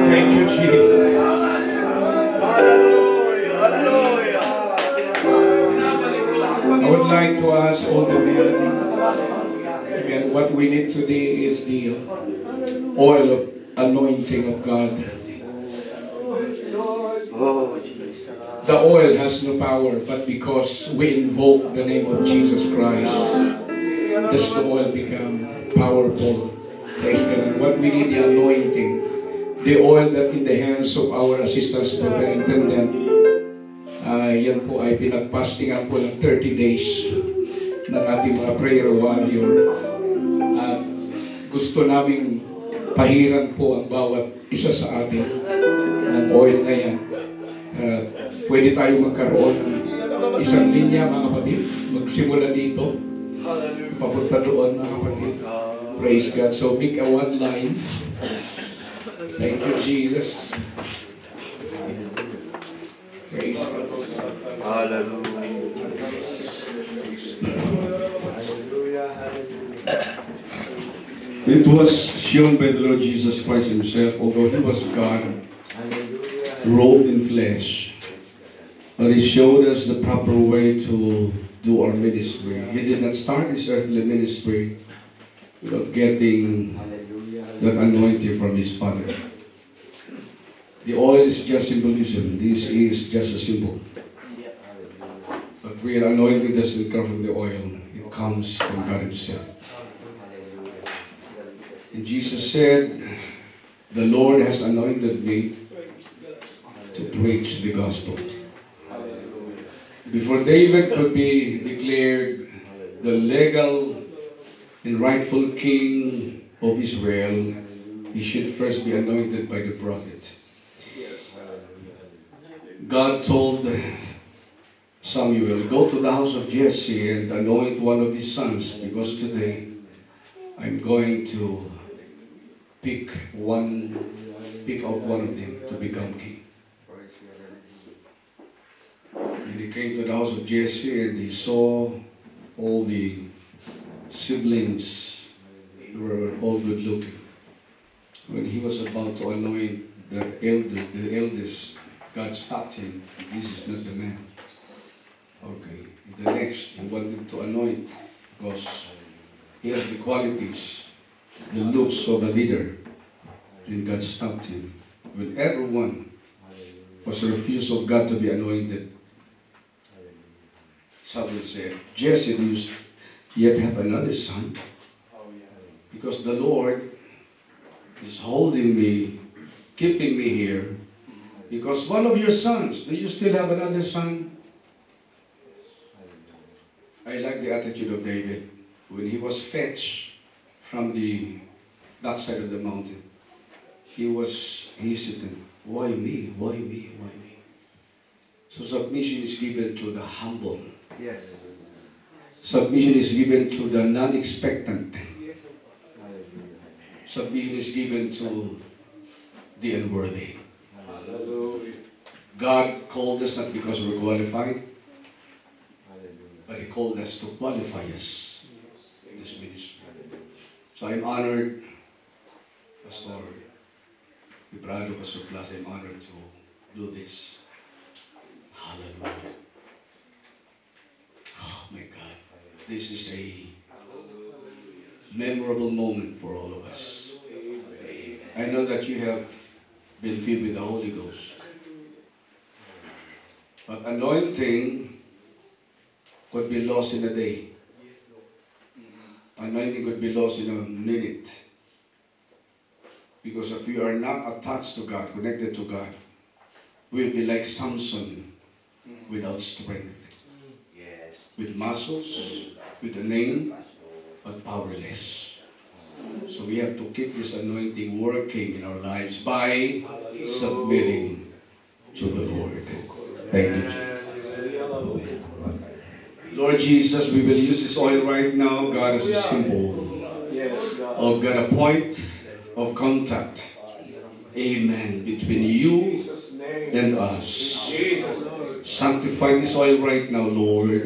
Thank you, Jesus. I would like to ask all the men, and what we need today is the oil of anointing of God. The oil has no power, but because we invoke the name of Jesus Christ, does the oil become powerful. Praise God. What we need, the anointing. The oil that in the hands of our assistant superintendent, yan po ay pinagpastingan po ng 30 days ng ating mga prayer warrior. At gusto naming pahiran po ang bawat isa sa atin ng oil na yan. Pwede tayo magkaroon ng isang linya, mga kapatid. Magsimula dito, papunta doon, mga kapatid. Praise God. So make a one line. Thank you, Jesus. Praise God. It was shown by the Lord Jesus Christ Himself, although He was God, robed in flesh. But He showed us the proper way to do our ministry. He did not start His earthly ministry without getting that anointing from His Father. The oil is just symbolism. This is just a symbol. But real anointing doesn't come from the oil. It comes from God Himself. And Jesus said, the Lord has anointed me to preach the gospel. Before David could be declared the legal and rightful king of Israel, he should first be anointed by the prophet. God told Samuel, go to the house of Jesse and anoint one of his sons, because today I'm going to pick out one of them to become king. And he came to the house of Jesse and he saw all the siblings were all good looking. When he was about to anoint the eldest, God stopped him. This is not the man. Okay. The next, he wanted to anoint because he has the qualities, the looks of a leader. And God stopped him. When everyone was refused of God to be anointed, Samuel said, Jesse, do you yet have another son? Because the Lord is holding me, keeping me here. Because one of your sons, do you still have another son? I like the attitude of David. when he was fetched from the backside of the mountain, he was hesitant. Why me? Why me? Why me? So submission is given to the humble. Yes. Submission is given to the non-expectant. Submission is given to the unworthy. God called us not because we're qualified, but He called us to qualify us in this ministry. So I'm honored, Pastor Ibrado Casuplas, I'm honored to do this. Hallelujah. Oh my God. This is a memorable moment for all of us. I know that you have been filled with the Holy Ghost. But anointing could be lost in a day. Anointing could be lost in a minute. Because if we are not attached to God, connected to God, we'll be like Samson without strength. Yes. With muscles, with a name, but powerless. So we have to keep this anointing working in our lives by submitting to the Lord. Thank you, Jesus. Lord Jesus, we will use this oil right now, God, as a symbol of God, a point of contact. Amen. Between you and us. Sanctify this oil right now, Lord.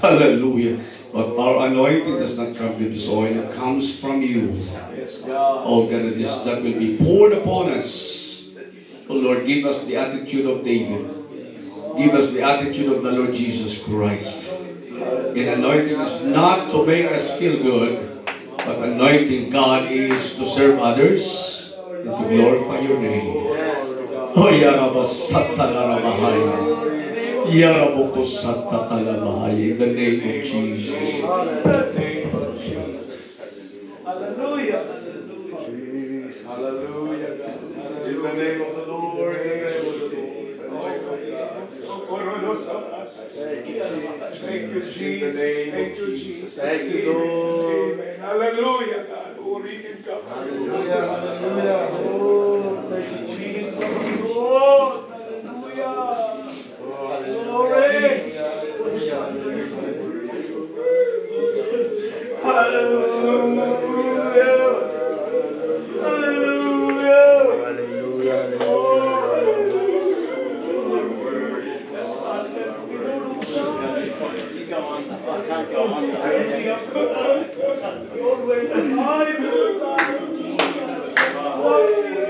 Hallelujah. But our anointing does not come from this oil. It comes from you. Oh God, that will be poured upon us. Oh Lord, give us the attitude of David. Give us the attitude of the Lord Jesus Christ. And anointing is not to make us feel good, but anointing, God, is to serve others and to glorify your name. Oh, in the name of Jesus. Hallelujah. Hallelujah. In the name of the Lord. In the name of the Lord. Thank you, Jesus. Thank you, Jesus. Thank you, Lord. Amen. Hallelujah, God. Oh, we can come. Hallelujah. Hallelujah. Oh, thank you, Jesus. Lord. Hallelujah. Glory. Hallelujah. Hallelujah. Hallelujah.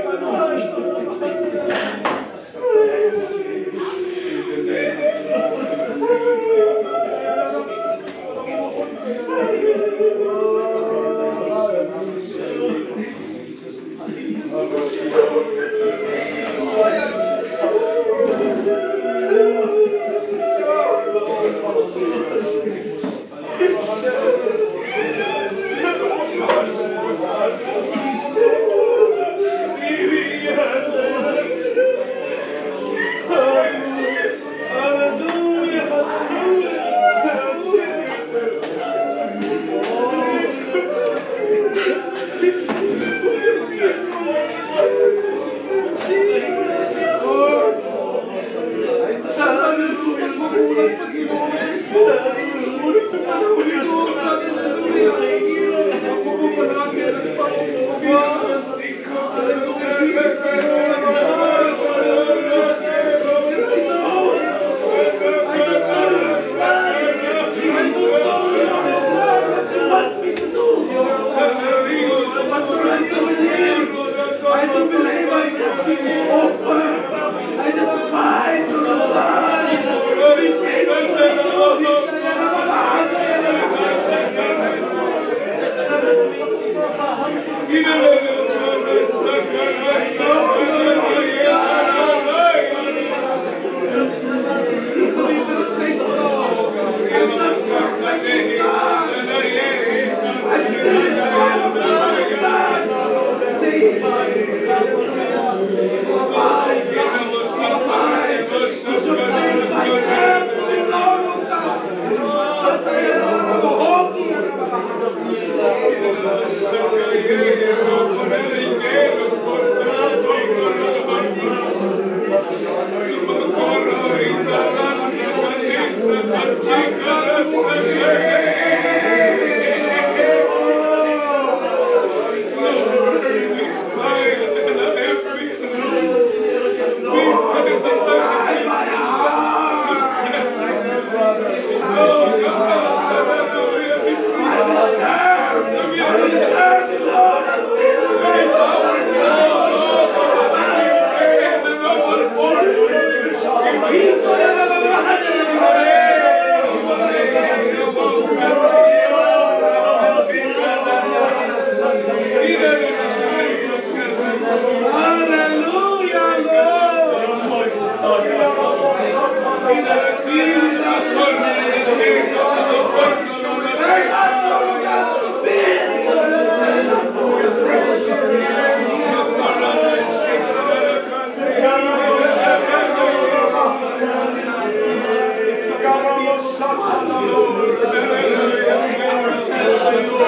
You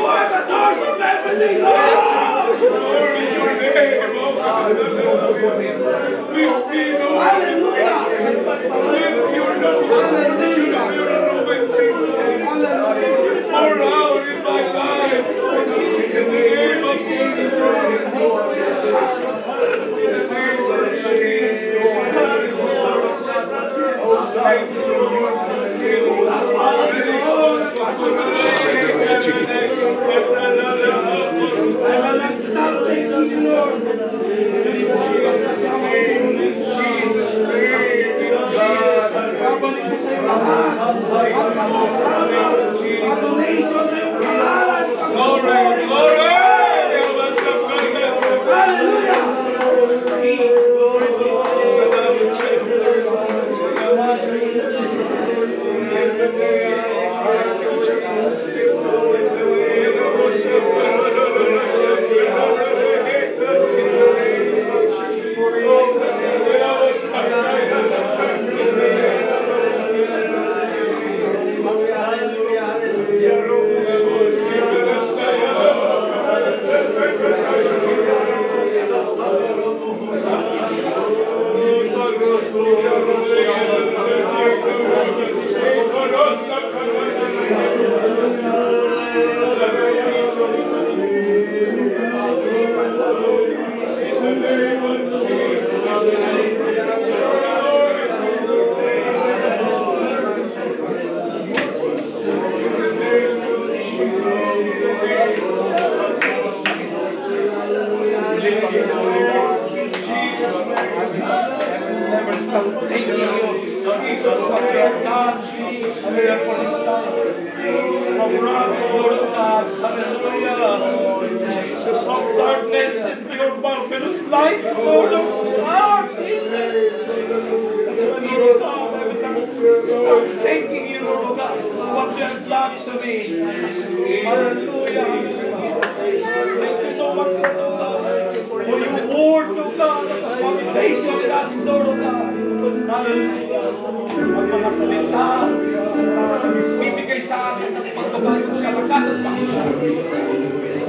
are the source of everything, Lord. Hallelujah. Pour out in my life. In the name of Jesus.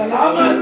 Salamat!